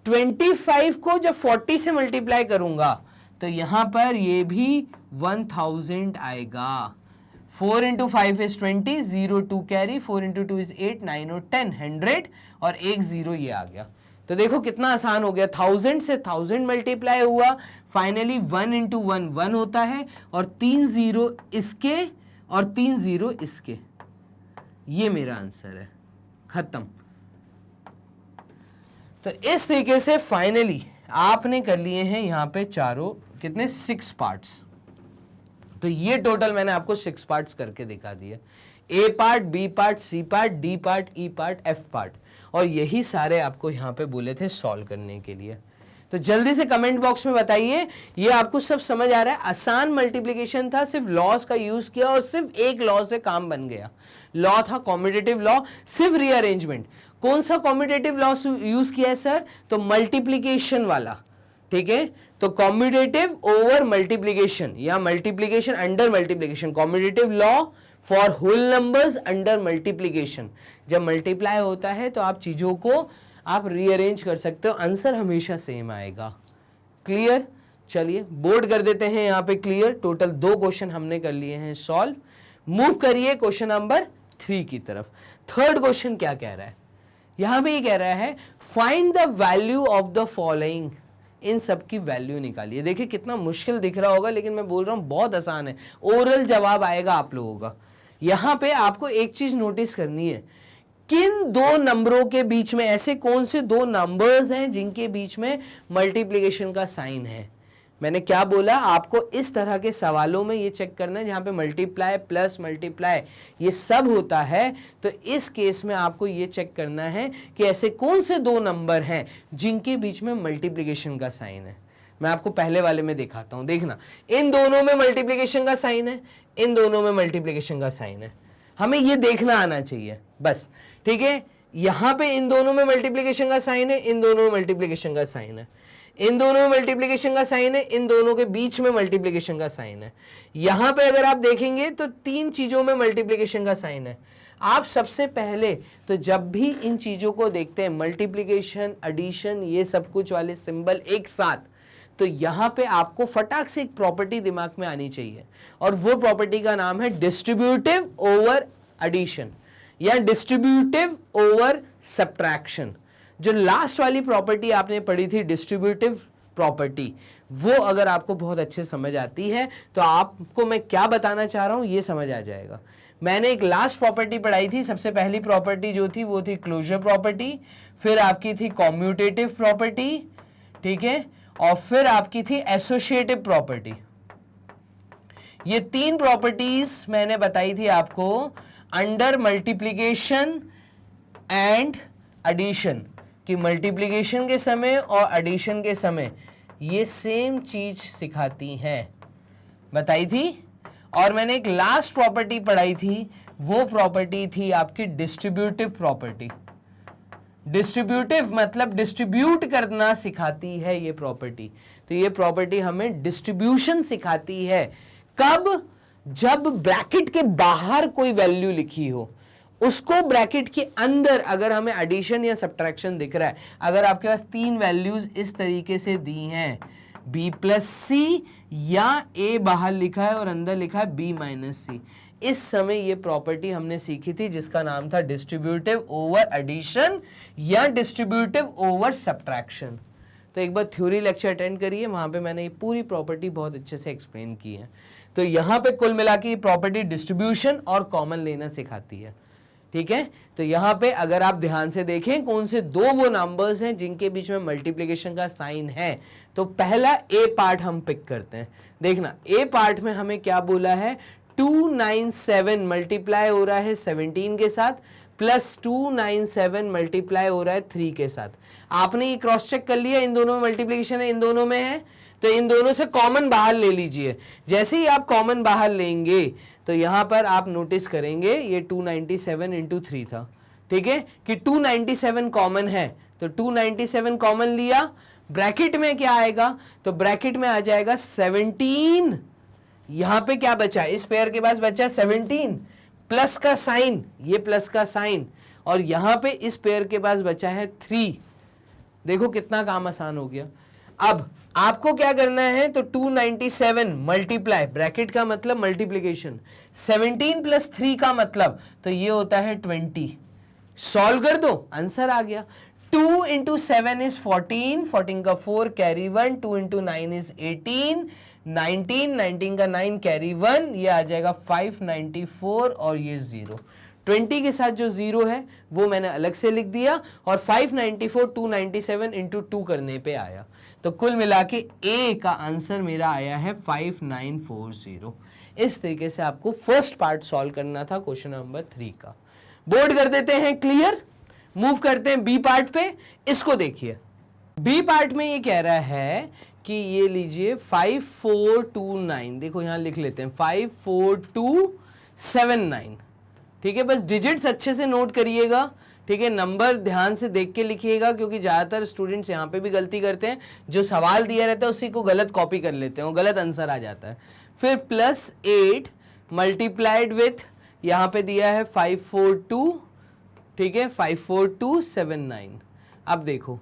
25 को जब 40 से मल्टीप्लाई करूंगा तो यहाँ पर ये भी 1000 आएगा। 4 into 5 is 20, 0 2 carry, 4 into 2 is 8, 9 और 10, 100 और एक 0 ये आ गया। तो देखो कितना आसान हो गया, 1000 से 1000 मल्टीप्लाई हुआ, फाइनली 1 इंटू 1 1 होता है, और 3 0 इसके और 3 0 इसके, ये मेरा आंसर है, खत्म। तो इस तरीके से फाइनली आपने कर लिए हैं यहाँ पे चारों कितने, 6 पार्ट्स। तो ये टोटल मैंने आपको 6 पार्ट्स करके दिखा दिए, A part, B part, C part, D part, E part, F part, और यही सारे आपको यहाँ पे बोले थे सॉल्व करने के लिए। तो जल्दी से कमेंट बॉक्स में बताइए ये आपको सब समझ आ रहा है। आसान मल्टीप्लिकेशन था, सिर्फ लॉस का यूज किया और सिर्फ एक लॉ से काम बन गया। लॉ था कॉम्यूटेटिव लॉ, सिर्फ रीअरेंजमेंट। कौन सा कॉम्यूटेटिव लॉ यूज किया है सर, तो मल्टीप्लिकेशन वाला। ठीक है, तो कॉम्यूटेटिव ओवर मल्टीप्लिकेशन या multiplication under multiplication, commutative law for whole numbers under multiplication. जब मल्टीप्लाई होता है तो आप चीजों को आप रीअरेंज कर सकते हो, आंसर हमेशा सेम आएगा। क्लियर? चलिए बोर्ड कर देते हैं यहाँ पे क्लियर। टोटल 2 क्वेश्चन हमने कर लिए हैं सॉल्व। मूव करिए क्वेश्चन नंबर 3 की तरफ। थर्ड क्वेश्चन क्या कह रहा है? यहां पे ये कह रहा है find the value of the following, इन सब की वैल्यू निकालिए। देखिए कितना मुश्किल दिख रहा होगा, लेकिन मैं बोल रहा हूं बहुत आसान है, ओरल जवाब आएगा आप लोगों का। यहां पे आपको एक चीज नोटिस करनी है, किन 2 नंबरों के बीच में, ऐसे कौन से 2 नंबर्स हैं जिनके बीच में मल्टीप्लिकेशन का साइन है। मैंने क्या बोला, आपको इस तरह के सवालों में ये चेक करना है जहां पे मल्टीप्लाई प्लस मल्टीप्लाई ये सब होता है, तो इस केस में आपको ये चेक करना है कि ऐसे कौन से 2 नंबर हैं जिनके बीच में मल्टीप्लिकेशन का साइन है। मैं आपको पहले वाले में दिखाता हूं, देखना, इन दोनों में मल्टीप्लिकेशन का साइन है, इन दोनों में मल्टीप्लिकेशन का साइन है, हमें ये देखना आना चाहिए बस। ठीक है, यहां पे इन दोनों में मल्टीप्लिकेशन का साइन है, इन दोनों में मल्टीप्लिकेशन का साइन है, इन दोनों में मल्टीप्लिकेशन का साइन है, इन दोनों के बीच में मल्टीप्लिकेशन का साइन है। यहां पे अगर आप देखेंगे तो 3 चीजों में मल्टीप्लिकेशन का साइन है। आप सबसे पहले तो जब भी इन चीजों को देखते हैं, मल्टीप्लिकेशन, एडिशन, ये सब कुछ वाले सिंबल एक साथ, तो यहां पे आपको फटाक से एक प्रॉपर्टी दिमाग में आनी चाहिए, और वो प्रॉपर्टी का नाम है डिस्ट्रीब्यूटिव ओवर एडिशन या डिस्ट्रीब्यूटिव ओवर सब्ट्रैक्शन। जो लास्ट वाली प्रॉपर्टी आपने पढ़ी थी डिस्ट्रीब्यूटिव प्रॉपर्टी, वो अगर आपको बहुत अच्छे समझ आती है तो आपको मैं क्या बताना चाह रहा हूं ये समझ आ जाएगा। मैंने एक लास्ट प्रॉपर्टी पढ़ाई थी, सबसे पहली प्रॉपर्टी जो थी वो थी क्लोजर प्रॉपर्टी, फिर आपकी थी कॉम्यूटेटिव प्रॉपर्टी, ठीक है, और फिर आपकी थी एसोसिएटिव प्रॉपर्टी। ये 3 प्रॉपर्टीज मैंने बताई थी आपको अंडर मल्टीप्लिकेशन एंड एडिशन, कि मल्टीप्लिकेशन के समय और एडिशन के समय ये सेम चीज सिखाती हैं, बताई थी। और मैंने एक लास्ट प्रॉपर्टी पढ़ाई थी, वो प्रॉपर्टी थी आपकी डिस्ट्रीब्यूटिव प्रॉपर्टी। डिस्ट्रीब्यूटिव मतलब डिस्ट्रीब्यूट करना सिखाती है ये प्रॉपर्टी। तो ये प्रॉपर्टी हमें डिस्ट्रीब्यूशन सिखाती है। कब? जब ब्रैकेट के बाहर कोई वैल्यू लिखी हो, उसको ब्रैकेट के अंदर अगर हमें एडिशन या सब्ट्रैक्शन दिख रहा है, अगर आपके पास 3 वैल्यूज इस तरीके से दी हैं, b प्लस सी, या a बाहर लिखा है और अंदर लिखा है b माइनस सी, इस समय ये प्रॉपर्टी हमने सीखी थी जिसका नाम था डिस्ट्रीब्यूटिव ओवर एडिशन या डिस्ट्रीब्यूटिव ओवर सब्ट्रैक्शन। तो एक बार थ्योरी लेक्चर अटेंड करिए, वहां पे मैंने ये पूरी प्रॉपर्टी बहुत अच्छे से एक्सप्लेन की है। तो यहां पे कुल मिला के प्रॉपर्टी डिस्ट्रीब्यूशन और कॉमन लेना सिखाती है। ठीक है, तो यहां पे अगर आप ध्यान से देखें कौन से 2 वो नंबर्स हैं जिनके बीच में मल्टीप्लिकेशन का साइन है, तो पहला ए पार्ट हम पिक करते हैं। देखना, ए पार्ट में हमें क्या बोला है, 297 मल्टीप्लाई हो रहा है 17 के साथ, प्लस 297 मल्टीप्लाई हो रहा है 3 के साथ। आपने ये क्रॉस चेक कर लिया, इन दोनों में मल्टीप्लिकेशन है, इन दोनों में है, तो इन दोनों से कॉमन बाहर ले लीजिए। जैसे ही आप कॉमन बाहर लेंगे तो यहां पर आप नोटिस करेंगे ये 297 इंटू 3 था, ठीक है, कि 297 कॉमन है, तो 297 कॉमन लिया, ब्रैकेट में क्या आएगा, तो ब्रैकेट में आ जाएगा 17। यहां पे क्या बचा, इस पेयर के पास बचा 17 प्लस का साइन, ये प्लस का साइन, और यहां पे इस पेयर के पास बचा है 3। देखो कितना काम आसान हो गया। अब आपको क्या करना है, तो 297 मल्टीप्लाई, ब्रैकेट का मतलब मल्टीप्लिकेशन, 17 प्लस 3 का मतलब, तो ये होता है 20। सॉल्व कर दो, आंसर आ गया। 2 इंटू 7 इज 14, 14 का 4 कैरी 1, 2 इंटू 9 इज 18, 19, 19 का 9 कैरी 1, ये आ जाएगा 594 और ये 0। 20 के साथ जो 0 है वो मैंने अलग से लिख दिया, और 594 297 इंटू 2 करने पे आया, तो कुल मिला के ए का आंसर मेरा आया है 5940। इस तरीके से आपको फर्स्ट पार्ट सॉल्व करना था क्वेश्चन नंबर 3 का। बोर्ड कर देते हैं क्लियर, मूव करते हैं बी पार्ट पे। इसको देखिए, बी पार्ट में ये कह रहा है कि ये लीजिए 5429, देखो यहां लिख लेते हैं 54279, ठीक है, बस डिजिट्स अच्छे से नोट करिएगा, ठीक है, नंबर ध्यान से देख के लिखिएगा, क्योंकि ज़्यादातर स्टूडेंट्स यहाँ पे भी गलती करते हैं, जो सवाल दिया रहता है उसी को गलत कॉपी कर लेते हैं, गलत आंसर आ जाता है। फिर प्लस 8 मल्टीप्लाइड विथ, यहाँ पे दिया है 542, ठीक है, 54279। अब देखो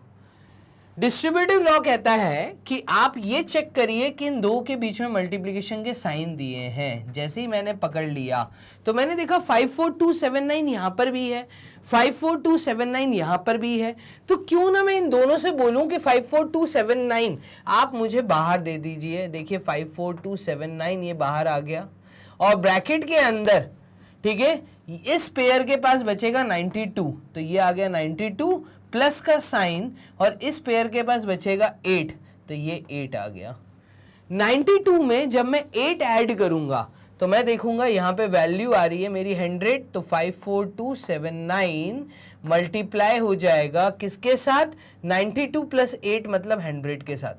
डिस्ट्रीब्यूटिव लॉ कहता है कि आप ये चेक करिए कि इन दो के बीच में मल्टीप्लिकेशन के साइन दिए हैं। जैसे ही मैंने पकड़ लिया तो मैंने देखा 54279 यहां पर भी है, 54279 यहां पर भी है, तो क्यों ना मैं इन दोनों से बोलूं कि 54279 आप मुझे बाहर दे दीजिए। देखिए 54279 ये बाहर आ गया और ब्रैकेट के अंदर, ठीक है, इस पेयर के पास बचेगा 92, तो ये आ गया 92 प्लस का साइन, और इस पेयर के पास बचेगा 8, तो ये 8 आ गया। 92 में जब मैं 8 ऐड करूंगा तो मैं देखूंगा यहां पे वैल्यू आ रही है मेरी 100, तो 54279 मल्टीप्लाई हो जाएगा किसके साथ, 92 प्लस 8 मतलब 100 के साथ।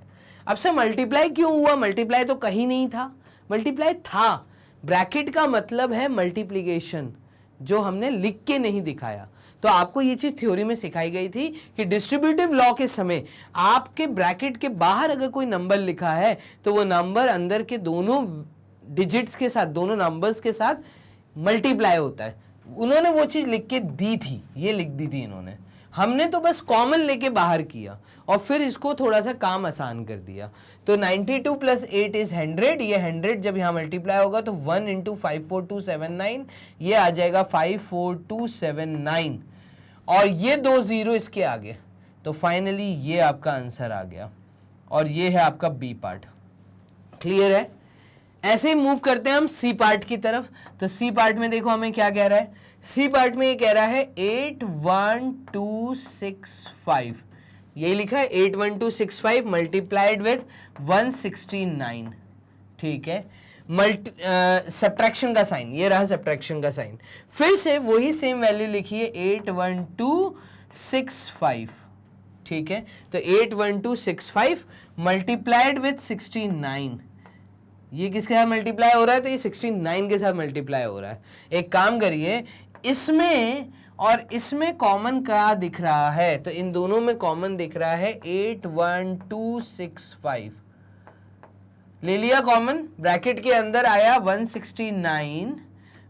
अब से मल्टीप्लाई क्यों हुआ, मल्टीप्लाई तो कहीं नहीं था, मल्टीप्लाई था, ब्रैकेट का मतलब है मल्टीप्लिकेशन, जो हमने लिख के नहीं दिखाया। तो आपको ये चीज थ्योरी में सिखाई गई थी कि डिस्ट्रीब्यूटिव लॉ के समय आपके ब्रैकेट के बाहर अगर कोई नंबर लिखा है तो वो नंबर अंदर के दोनों डिजिट्स के साथ, दोनों नंबर्स के साथ मल्टीप्लाई होता है। उन्होंने वो चीज लिख के दी थी, ये लिख दी थी इन्होंने, हमने तो बस कॉमन लेके बाहर किया और फिर इसको थोड़ा सा काम आसान कर दिया। तो 92 प्लस 8 इज 100, ये 100 जब यहाँ मल्टीप्लाई होगा तो 1 इंटू 54279, ये आ जाएगा 54279, और ये 2 जीरो इसके आगे, तो फाइनली ये आपका आंसर आ गया, और ये है आपका बी पार्ट। क्लियर है? ऐसे ही मूव करते हैं हम सी पार्ट की तरफ। तो सी पार्ट में देखो हमें क्या कह रहा है, सी पार्ट में ये कह रहा है 81265, यही लिखा है 81265 मल्टीप्लाइड विथ 169, ठीक है, सब्ट्रैक्शन का साइन, ये रहा सब्ट्रैक्शन का साइन, फिर से वही सेम वैल्यू लिखिए 81265, ठीक है, तो 81265 मल्टीप्लाइड विथ 69, ये किसके साथ मल्टीप्लाई हो रहा है, तो ये 69 के साथ मल्टीप्लाई हो रहा है। एक काम करिए, इसमें और इसमें कॉमन क्या दिख रहा है, तो इन दोनों में कॉमन दिख रहा है 81265, ले लिया कॉमन, ब्रैकेट के अंदर आया 169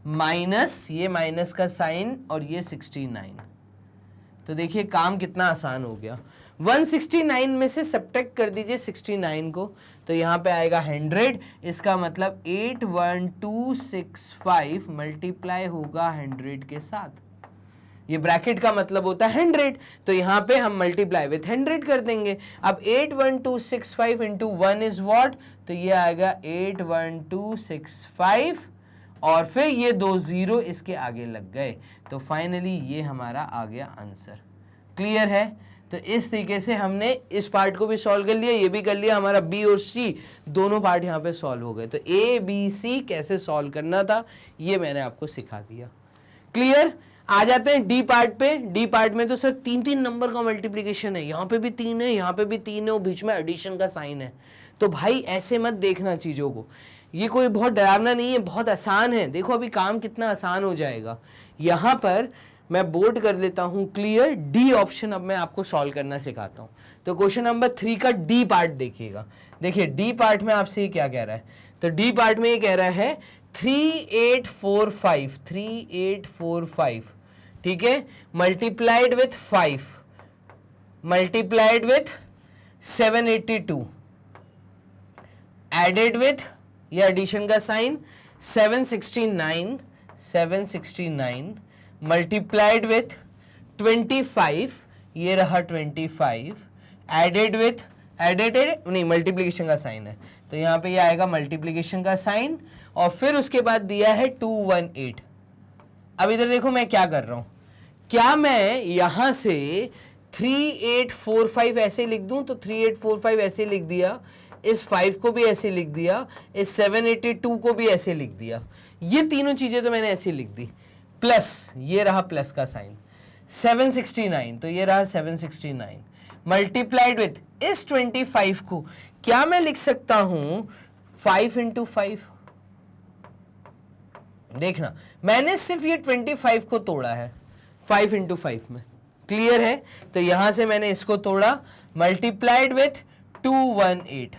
माइनस, ये माइनस का साइन और ये 69, तो देखिए काम कितना आसान हो गया। 169 में से सब्ट्रैक्ट कर दीजिए 69 को, तो यहाँ पे आएगा 100, इसका मतलब 81265 मल्टीप्लाई होगा 100 के साथ, ये ब्रैकेट का मतलब होता है 100, तो यहाँ पे हम मल्टीप्लाई विथ 100 कर देंगे। अब 81265 इंटू 1 इज व्हाट, तो ये आएगा 81265, और फिर ये 2 जीरो इसके आगे लग गए, तो फाइनली ये हमारा आ गया आंसर। क्लियर है? तो इस तरीके से हमने इस पार्ट को भी सॉल्व कर लिया, ये भी कर लिया, हमारा बी और सी दोनों पार्ट यहाँ पे सॉल्व हो गए। तो ए बी सी कैसे सॉल्व करना था ये मैंने आपको सिखा दिया। क्लियर? आ जाते हैं डी पार्ट पे। डी पार्ट में तो सर 3-3 नंबर का मल्टीप्लिकेशन है, यहाँ पे भी 3 है, यहाँ पे भी 3 है और बीच में एडिशन का साइन है। तो भाई ऐसे मत देखना चीज़ों को, ये कोई बहुत डरावना नहीं है, बहुत आसान है। देखो अभी काम कितना आसान हो जाएगा। यहाँ पर मैं बोर्ड कर लेता हूँ क्लियर, डी ऑप्शन अब मैं आपको सॉल्व करना सिखाता हूँ। तो क्वेश्चन नंबर 3 का डी पार्ट देखिएगा। देखिए डी पार्ट में आपसे ये क्या कह रहा है, तो डी पार्ट में ये कह रहा है 3845, ठीक है, multiplied with 5 multiplied with 782 added with, ये एडिशन का साइन 769 मल्टीप्लाइड विथ 25, ये रहा 25 एडेड विथ, एडेड नहीं मल्टीप्लिकेशन का साइन है, तो यहाँ पे ये आएगा मल्टीप्लिकेशन का साइन, और फिर उसके बाद दिया है 218। अब इधर देखो मैं क्या कर रहा हूं, क्या मैं यहां से 3845 ऐसे लिख दूं, तो 3845 ऐसे लिख दिया, इस 5 को भी ऐसे लिख दिया, इस 782 को भी ऐसे लिख दिया, ये तीनों चीजें तो मैंने ऐसे लिख दी, प्लस ये रहा प्लस का साइन 769, तो ये रहा 769 मल्टीप्लाइड विथ इस 25 को क्या मैं लिख सकता हूं 5 इंटू 5। देखना मैंने सिर्फ ये 25 को तोड़ा है 5 इंटू 5 में। क्लियर है? तो यहां से मैंने इसको तोड़ा, मल्टीप्लाइड विथ 218।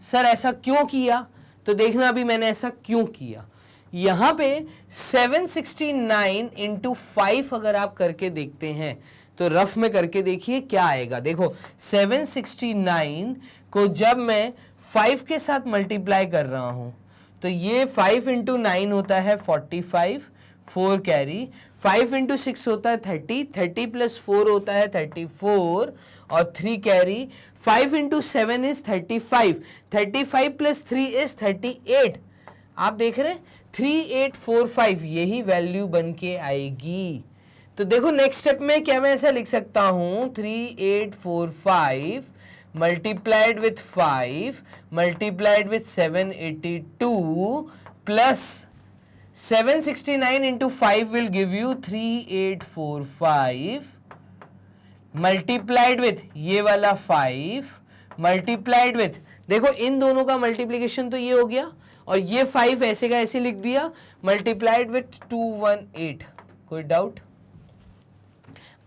सर ऐसा क्यों किया, तो देखना अभी मैंने ऐसा क्यों किया। यहां पे 769 इंटू 5 अगर आप करके देखते हैं तो रफ में करके देखिए क्या आएगा। देखो 769 को जब मैं 5 के साथ मल्टीप्लाई कर रहा हूं तो ये 5 इंटू 9 होता है 45, 4 कैरी, 5 इंटू 6 होता है 30, 30 प्लस 4 होता है 34 और 3 carry, 5 into 7 is 35, 35 plus 3 is 38। आप देख रहे हैं 3845 यही वैल्यू बन के आएगी। तो देखो नेक्स्ट स्टेप में क्या मैं ऐसा लिख सकता हूं 3845 multiplied with 5 multiplied with 782 plus 769 into 5 will give you 3845 multiplied with ये वाला 5 मल्टीप्लाइड विथ, देखो इन दोनों का मल्टीप्लीकेशन तो ये हो गया और ये 5 ऐसे का ऐसे लिख दिया, मल्टीप्लाइड विथ 218। कोई डाउट?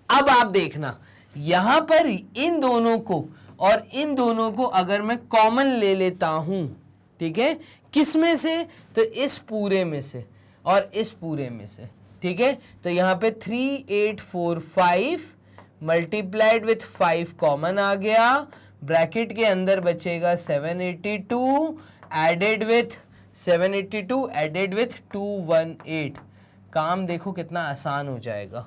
अब आप देखना यहां पर इन दोनों को और इन दोनों को अगर मैं कॉमन ले लेता हूं, ठीक है, किस में से? तो इस पूरे में से और इस पूरे में से, ठीक है। तो यहां पे 3845 मल्टीप्लाइड विथ 5 कॉमन आ गया, ब्रैकेट के अंदर बचेगा 782 एडेड विथ 782 एडेड विथ 218। काम देखो कितना आसान हो जाएगा,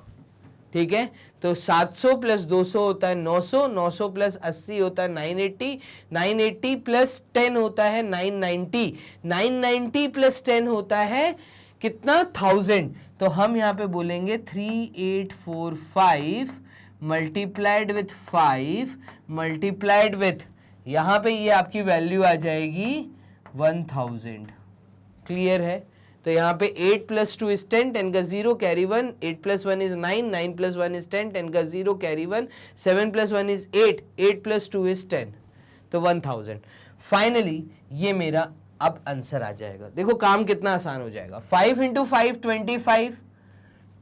ठीक है। तो 700 प्लस 200 होता है 900, 900 प्लस 80 होता है 980, 980 प्लस 10 होता है 990, 990 प्लस 10 होता है कितना 1000। तो हम यहाँ पे बोलेंगे 3845 मल्टीप्लाइड विथ 5 मल्टीप्लाइड विथ, यहाँ पे ये आपकी वैल्यू आ जाएगी 1000। क्लियर है? तो यहाँ पे 8 प्लस 2 इज 10, 10 का 0 carry 1, 8 plus 1 is 9, 9 plus 1 is 10, 10 का 0 carry 1, 7 plus 1 is 8, 8 plus 2 is 10, तो 1000। फाइनली ये मेरा अब आंसर आ जाएगा। देखो काम कितना आसान हो जाएगा। 5 into 5 25,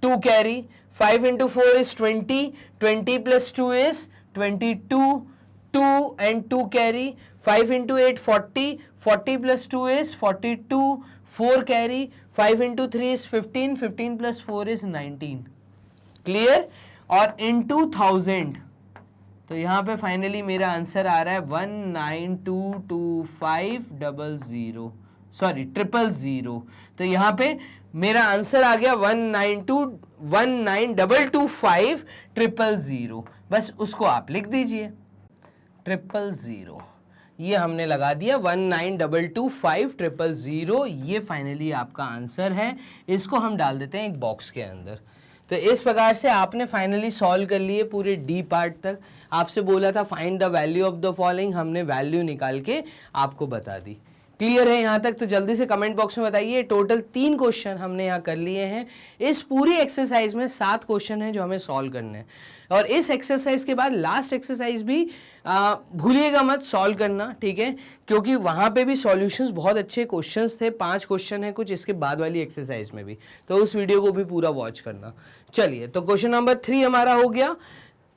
2 carry, 5 into 4 is 20, 20 plus 2 is 22, 2 and 2 carry, 5 into 8 40, 40 plus 2 is 42, 4 carry, 5 into 3 is 15, 15 plus 4 is 19। Clear? और इंटू 1000, तो यहाँ पे फाइनली मेरा आंसर आ रहा है 1922500, सॉरी 000। तो यहाँ पे मेरा आंसर आ गया 1922500। बस उसको आप लिख दीजिए 000, ये हमने लगा दिया 1922500। ये फाइनली आपका आंसर है। इसको हम डाल देते हैं एक बॉक्स के अंदर। तो इस प्रकार से आपने फाइनली सॉल्व कर लिए पूरे डी पार्ट तक। आपसे बोला था find the value of the following, हमने वैल्यू निकाल के आपको बता दी। क्लियर है यहाँ तक? तो जल्दी से कमेंट बॉक्स में बताइए। टोटल 3 क्वेश्चन हमने यहाँ कर लिए हैं। इस पूरी एक्सरसाइज में 7 क्वेश्चन हैं जो हमें सॉल्व करने हैं, और इस एक्सरसाइज के बाद लास्ट एक्सरसाइज भी भूलिएगा मत सॉल्व करना, ठीक है, क्योंकि वहाँ पे भी सॉल्यूशंस बहुत अच्छे क्वेश्चंस थे। 5 क्वेश्चन है कुछ इसके बाद वाली एक्सरसाइज में भी, तो उस वीडियो को भी पूरा वॉच करना। चलिए, तो क्वेश्चन नंबर 3 हमारा हो गया।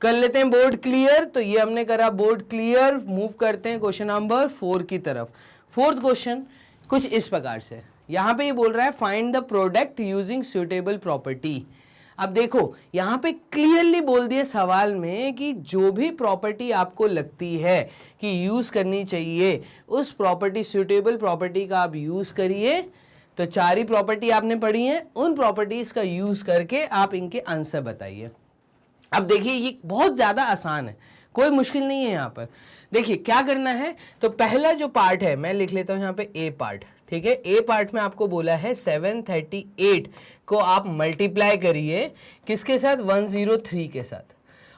कर लेते हैं बोर्ड क्लियर। तो ये हमने करा बोर्ड क्लियर। मूव करते हैं क्वेश्चन नंबर 4 की तरफ। 4th क्वेश्चन कुछ इस प्रकार से, यहाँ पे ये बोल रहा है find the product using suitable property. अब देखो यहाँ पे क्लियरली बोल दिया सवाल में कि जो भी प्रॉपर्टी आपको लगती है कि यूज करनी चाहिए, उस प्रॉपर्टी सुटेबल प्रॉपर्टी का आप यूज करिए। तो 4 ही प्रॉपर्टी आपने पढ़ी हैं, उन प्रॉपर्टीज का यूज करके आप इनके आंसर बताइए। अब देखिए ये बहुत ज्यादा आसान है, कोई मुश्किल नहीं है यहाँ पर। देखिए क्या करना है, तो पहला जो पार्ट है मैं लिख लेता हूँ यहाँ पे ए पार्ट, ठीक है। ए पार्ट में आपको बोला है 738 को आप मल्टीप्लाई करिए किसके साथ, 103 के साथ,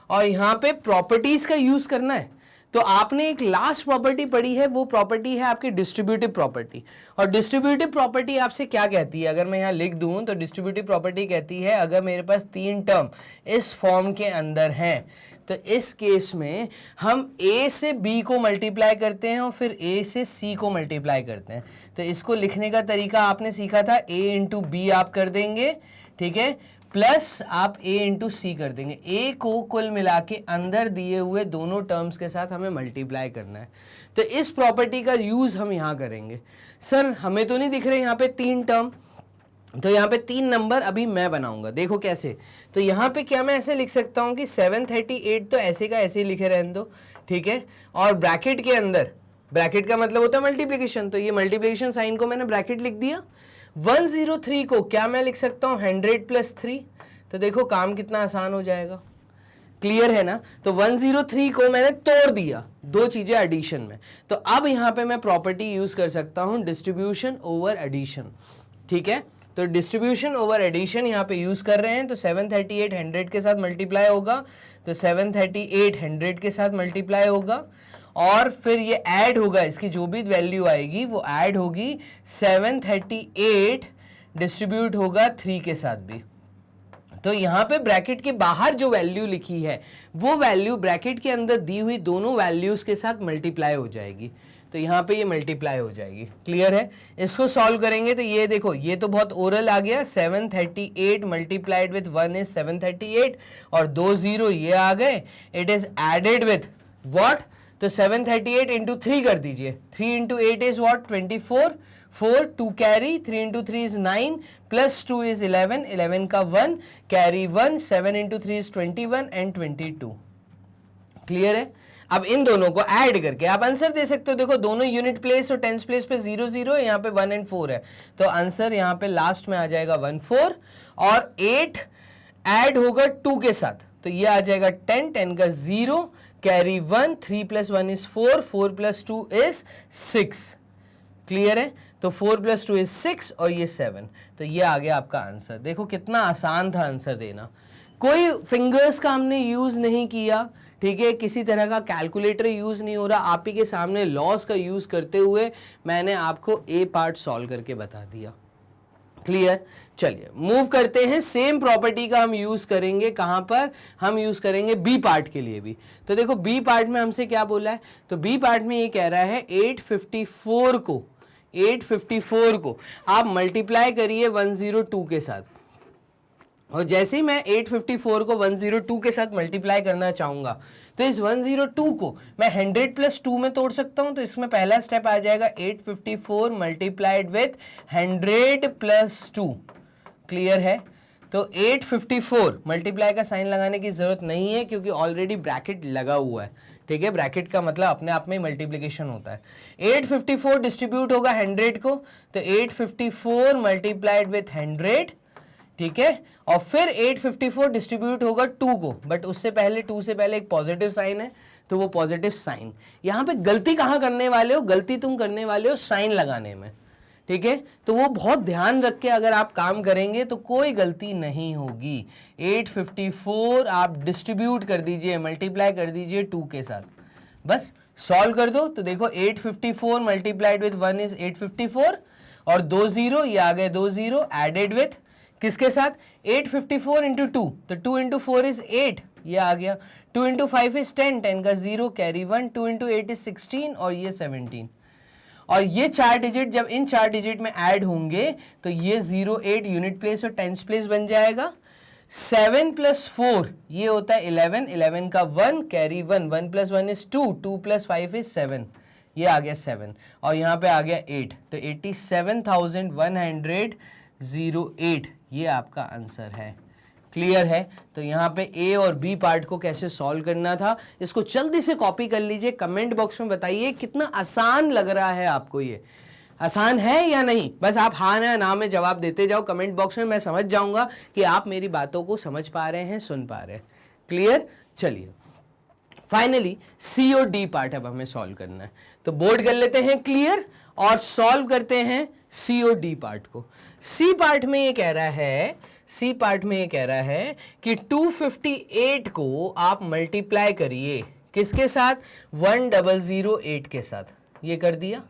और यहाँ पे प्रॉपर्टीज का यूज करना है। तो आपने एक लास्ट प्रॉपर्टी पढ़ी है, वो प्रॉपर्टी है आपकी डिस्ट्रीब्यूटिव प्रॉपर्टी। और डिस्ट्रीब्यूटिव प्रॉपर्टी आपसे क्या कहती है, अगर मैं यहाँ लिख दूं तो डिस्ट्रीब्यूटिव प्रॉपर्टी कहती है अगर मेरे पास 3 टर्म इस फॉर्म के अंदर हैं, तो इस केस में हम a से b को मल्टीप्लाई करते हैं और फिर a से c को मल्टीप्लाई करते हैं। तो इसको लिखने का तरीका आपने सीखा था, a इंटू बी आप कर देंगे, ठीक है, प्लस आप a इंटू सी कर देंगे। a को कुल मिला के अंदर दिए हुए दोनों टर्म्स के साथ हमें मल्टीप्लाई करना है। तो इस प्रॉपर्टी का यूज हम यहाँ करेंगे। सर हमें तो नहीं दिख रहे यहाँ पे 3 टर्म, तो यहाँ पे 3 नंबर अभी मैं बनाऊंगा, देखो कैसे। तो यहाँ पे क्या मैं ऐसे लिख सकता हूँ कि 738 तो ऐसे का ऐसे ही लिखे रहने दो, ठीक है। और ब्रैकेट के अंदर, ब्रैकेट का मतलब होता है मल्टीप्लिकेशन, तो ये मल्टीप्लिकेशन साइन को मैंने ब्रैकेट लिख दिया। 103 को क्या मैं लिख सकता हूँ 100 + 3, तो देखो काम कितना आसान हो जाएगा, क्लियर है ना। तो 103 को मैंने तोड़ दिया, दो चीजें एडिशन में। तो अब यहाँ पे मैं प्रॉपर्टी यूज कर सकता हूँ डिस्ट्रीब्यूशन ओवर एडिशन, ठीक है। तो डिस्ट्रीब्यूशन ओवर एडिशन यहाँ पे यूज कर रहे हैं। तो 738 100 के साथ मल्टीप्लाई होगा, तो 738 100 के साथ मल्टीप्लाई होगा, और फिर ये ऐड होगा, इसकी जो भी वैल्यू आएगी वो ऐड होगी। 738 डिस्ट्रीब्यूट होगा 3 के साथ भी। तो यहाँ पे ब्रैकेट के बाहर जो वैल्यू लिखी है वो वैल्यू ब्रैकेट के अंदर दी हुई दोनों वैल्यूज के साथ मल्टीप्लाई हो जाएगी। तो यहाँ पे ये मल्टीप्लाई हो जाएगी, क्लियर है। इसको सॉल्व करेंगे तो ये देखो, ये तो बहुत ओरल आ गया। 738 मल्टीप्लाइड विथ 1 इज 738, और 2 0 ये आ गए। It is added with what, तो 738 इंटू 3 कर दीजिए। 3 into 8 is what 24, 4 2 carry, 3 into 3 is 9, plus 2 is 11, 11 का 1 carry 1, 7 into 3 is 21 and 22, clear है। अब इन दोनों को ऐड करके आप आंसर दे सकते हो। देखो दोनों यूनिट प्लेस और टेंस प्लेस पे 0 0 है, यहाँ पे 1 और 4 है, तो आंसर यहाँ पे लास्ट में आ जाएगा 1 4, और 8 ऐड होगा 2 के साथ, तो ये आ जाएगा 10, 10 का 0 कैरी 1, 3 + 1 इज 4, 4 + 2 इज 6, क्लियर है। तो 4 + 2 इज 6 और ये 7, तो ये आ गया आपका आंसर। देखो कितना आसान था आंसर देना, कोई फिंगर्स का हमने यूज नहीं किया, ठीक है, किसी तरह का कैलकुलेटर यूज नहीं हो रहा, आप ही के सामने लॉस का यूज करते हुए मैंने आपको ए पार्ट सॉल्व करके बता दिया, क्लियर। चलिए मूव करते हैं, सेम प्रॉपर्टी का हम यूज करेंगे कहां पर, हम यूज करेंगे बी पार्ट के लिए भी। तो देखो बी पार्ट में हमसे क्या बोला है, तो बी पार्ट में ये कह रहा है 854 को आप मल्टीप्लाई करिए 102 के साथ, और जैसे ही मैं 854 को 102 के साथ मल्टीप्लाई करना चाहूंगा तो इस 102 को मैं 100 + 2 में तोड़ सकता हूं। तो इसमें पहला स्टेप आ जाएगा 854 मल्टीप्लाइड विथ 100 + 2, क्लियर है। तो 854 मल्टीप्लाई का साइन लगाने की जरूरत नहीं है क्योंकि ऑलरेडी ब्रैकेट लगा हुआ है, ठीक है। ब्रैकेट का मतलब अपने आप में मल्टीप्लिकेशन होता है। 854 डिस्ट्रीब्यूट होगा 100 को, तो 854 मल्टीप्लाइड विथ 100, ठीक है, और फिर 854 डिस्ट्रीब्यूट होगा 2 को, बट उससे पहले 2 से पहले एक पॉजिटिव साइन है, तो वो पॉजिटिव साइन। यहां पे गलती कहां करने वाले हो, गलती तुम करने वाले हो साइन लगाने में, ठीक है। तो वो बहुत ध्यान रख के अगर आप काम करेंगे तो कोई गलती नहीं होगी। 854 आप डिस्ट्रीब्यूट कर दीजिए, मल्टीप्लाई कर दीजिए 2 के साथ, बस सॉल्व कर दो। तो देखो 854 मल्टीप्लाइड विथ 1 इज 854, और 2 0 ये आ गए 2 0 एडेड विथ किसके साथ 854 इंटू 2, तो 2 इंटू 4 इज 8, ये आ गया। 2 इंटू 5 इज 10, 10 का 0 कैरी 1, 2 इंटू 8 इज 16 और ये 17, और ये 4 डिजिट जब इन 4 डिजिट में ऐड होंगे तो ये 0 8 यूनिट प्लेस और टेंस प्लेस बन जाएगा। 7 + 4 ये होता है 11, 11 का 1 कैरी 1, 1 + 1 इज 2, 2 + 5 इज 7, ये आ गया 7, और यहाँ पे आ गया 8, तो 87,108 ये आपका आंसर है, क्लियर है। तो यहाँ पे ए और बी पार्ट को कैसे सॉल्व करना था, इसको जल्दी से कॉपी कर लीजिए, कमेंट बॉक्स में बताइए कितना आसान लग रहा है आपको, ये आसान है या नहीं। बस आप हाँ या ना में जवाब देते जाओ कमेंट बॉक्स में, मैं समझ जाऊंगा कि आप मेरी बातों को समझ पा रहे हैं, सुन पा रहे हैं, क्लियर। चलिए फाइनली सी और डी पार्ट अब हमें सॉल्व करना है, तो बोर्ड कर लेते हैं क्लियर और सॉल्व करते हैं सी और डी पार्ट को। सी पार्ट में ये कह रहा है, सी पार्ट में ये कह रहा है कि 258 को आप मल्टीप्लाई करिए किसके साथ 1008 के साथ, ये कर दिया,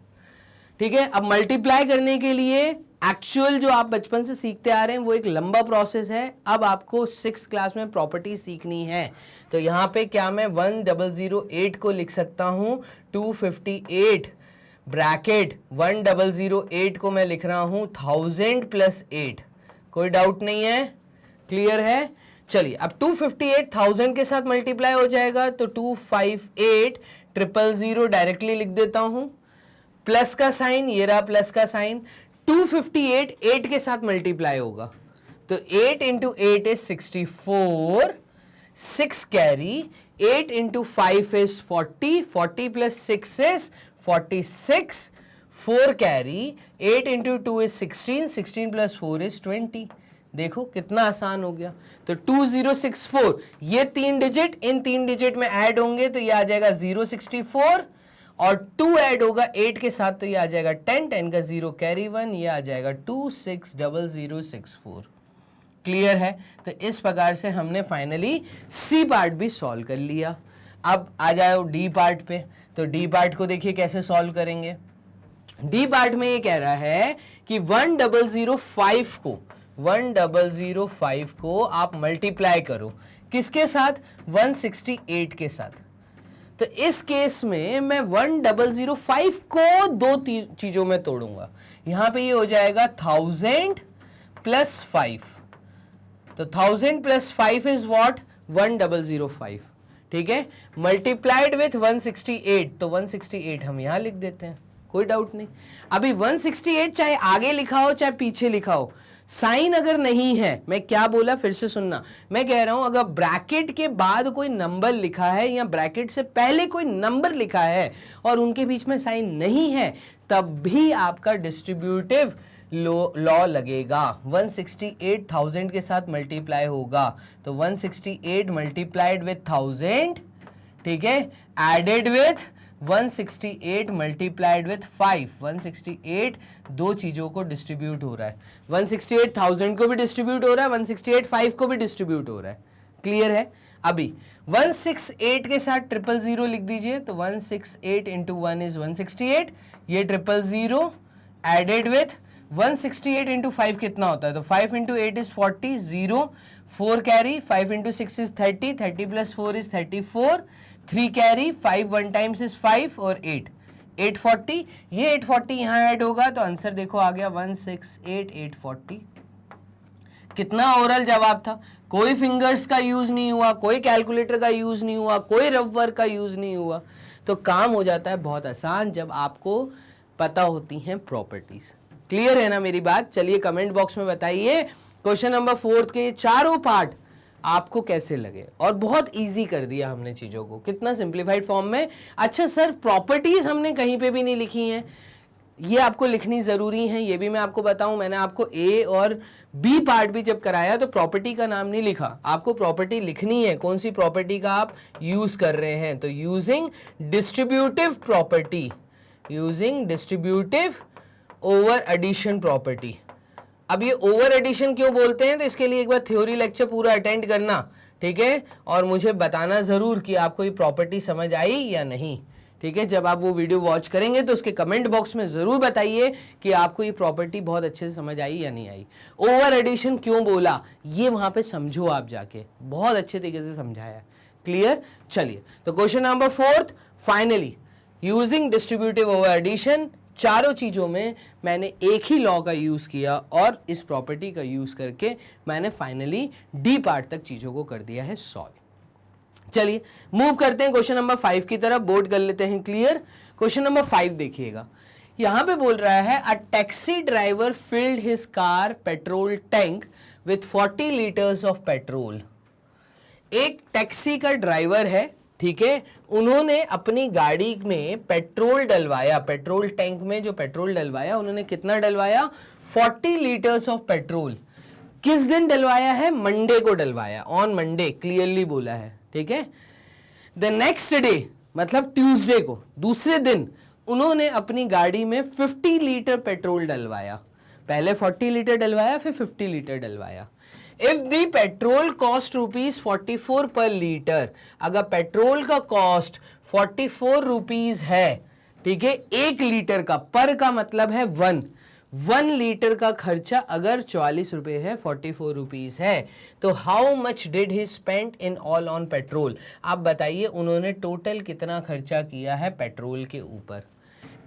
ठीक है। अब मल्टीप्लाई करने के लिए एक्चुअल जो आप बचपन से सीखते आ रहे हैं वो एक लंबा प्रोसेस है, अब आपको 6th क्लास में प्रॉपर्टी सीखनी है। तो यहाँ पे क्या मैं 1008 को लिख सकता हूँ 258 ब्रैकेट 1008 को मैं लिख रहा हूँ 1000 + 8, कोई डाउट नहीं है, क्लियर है। चलिए अब 258 1000 के साथ मल्टीप्लाई हो जाएगा, तो 258 000 डायरेक्टली लिख देता हूं, प्लस का साइन, ये रहा प्लस का साइन, 258 8 के साथ मल्टीप्लाई होगा, तो 8 into 8 is 64, 6 carry, 8 into 5 is 40, 40 plus 6 is 46, 4 carry, 8 into 2 is 16, 16 plus 4 is 20। देखो कितना आसान हो गया। तो 2064 ये 3 डिजिट इन 3 डिजिट में ऐड होंगे तो ये आ जाएगा 064, और 2 ऐड होगा 8 के साथ तो ये आ जाएगा 10, 10 का 0 कैरी 1, ये आ जाएगा 260064। क्लियर है? तो इस प्रकार से हमने फाइनली सी पार्ट भी सॉल्व कर लिया। अब आ जाओ डी पार्ट पे। तो डी पार्ट को देखिए कैसे सॉल्व करेंगे। डी पार्ट में ये कह रहा है कि 1005 को आप मल्टीप्लाई करो किसके साथ? 168 के साथ। तो इस केस में मैं 1005 को दो चीजों में तोड़ूंगा। यहां पे ये हो जाएगा 1000 प्लस 5। तो 1000 प्लस 5 इज व्हाट? 1005। ठीक है, मल्टीप्लाइड विथ 168, तो 168 हम यहां लिख देते हैं, कोई डाउट नहीं। अभी 168 चाहे आगे लिखा हो चाहे पीछे लिखा हो, साइन अगर नहीं है, मैं क्या बोला फिर से सुनना, मैं कह रहा हूं अगर ब्रैकेट के बाद कोई नंबर लिखा है या ब्रैकेट से पहले कोई नंबर लिखा है और उनके बीच में साइन नहीं है, तब भी आपका डिस्ट्रीब्यूटिव लॉ लगेगा। 168 1000 के साथ मल्टीप्लाई होगा, तो 168 मल्टीप्लाइड विथ 1000, ठीक है, एडेड विथ 168 मल्टीप्लाइड विथ 5। 168 दो चीजों को डिस्ट्रीब्यूट हो रहा है, 168 1000 को भी डिस्ट्रीब्यूट हो रहा है, 168 5 को भी डिस्ट्रीब्यूट हो रहा है। क्लियर है? अभी 168 के साथ 000 लिख दीजिए, तो 168 इंटू 1 इज 168, ये 000 एडेड विथ 168 इंटू 5 कितना होता है? तो 5 into 8 is 40, 0, 4 carry, 5 into 6 is 30, 30 plus 4 is 34, 3 carry, 5 1 times is 5 और 8, 840। ये 840 यहां ऐड होगा तो आंसर देखो आ गया 168 840। कितना ओरल जवाब था, कोई फिंगर्स का यूज नहीं हुआ, कोई कैलकुलेटर का यूज नहीं हुआ, कोई रफ वर्क का यूज नहीं हुआ। तो काम हो जाता है बहुत आसान जब आपको पता होती हैं प्रॉपर्टीज। क्लियर है ना मेरी बात? चलिए कमेंट बॉक्स में बताइए क्वेश्चन नंबर 4 के चारों पार्ट आपको कैसे लगे। और बहुत इजी कर दिया हमने चीजों को, कितना सिंप्लीफाइड फॉर्म में। अच्छा सर, प्रॉपर्टीज हमने कहीं पे भी नहीं लिखी हैं, ये आपको लिखनी जरूरी है। ये भी मैं आपको बताऊं, मैंने आपको ए और बी पार्ट भी जब कराया तो प्रॉपर्टी का नाम नहीं लिखा, आपको प्रॉपर्टी लिखनी है। कौन सी प्रॉपर्टी का आप यूज कर रहे हैं? तो using distributive property, using distributive over addition property. अब ये ओवर एडिशन क्यों बोलते हैं, तो इसके लिए एक बार थ्योरी लेक्चर पूरा अटेंड करना, ठीक है, और मुझे बताना जरूर कि आपको ये प्रॉपर्टी समझ आई या नहीं। ठीक है, जब आप वो वीडियो वॉच करेंगे तो उसके कमेंट बॉक्स में जरूर बताइए कि आपको ये प्रॉपर्टी बहुत अच्छे से समझ आई या नहीं आई। ओवर एडिशन क्यों बोला ये वहां पे समझो, आप जाके बहुत अच्छे तरीके से समझाया। क्लियर? चलिए, तो question number 4 finally using distributive over addition, चारों चीजों में मैंने एक ही लॉ का यूज किया और इस प्रॉपर्टी का यूज करके मैंने फाइनली डी पार्ट तक चीजों को कर दिया है सॉल्व। चलिए मूव करते हैं क्वेश्चन नंबर 5 की तरफ, बोर्ड कर लेते हैं क्लियर। क्वेश्चन नंबर 5 देखिएगा, यहां पे बोल रहा है a taxi driver field his car petrol tank with 40 litres of petrol. एक टैक्सी का ड्राइवर है, ठीक है, उन्होंने अपनी गाड़ी में पेट्रोल डलवाया, पेट्रोल टैंक में जो पेट्रोल डलवाया उन्होंने कितना डलवाया? 40 लीटर्स ऑफ पेट्रोल। किस दिन डलवाया है? मंडे को डलवाया, ऑन मंडे क्लियरली बोला है, ठीक है। द नेक्स्ट डे मतलब ट्यूसडे को, दूसरे दिन उन्होंने अपनी गाड़ी में 50 लीटर पेट्रोल डलवाया। पहले 40 लीटर डलवाया, फिर 50 लीटर डलवाया। If the petrol cost ₹44 per litre, अगर पेट्रोल का कॉस्ट 44 रुपीज है, ठीक है, 1 लीटर का, पर का मतलब है 1 लीटर का खर्चा अगर 44 रुपए है, 44 रुपीज है, तो how much did he spend in all on petrol? आप बताइए उन्होंने टोटल कितना खर्चा किया है पेट्रोल के ऊपर।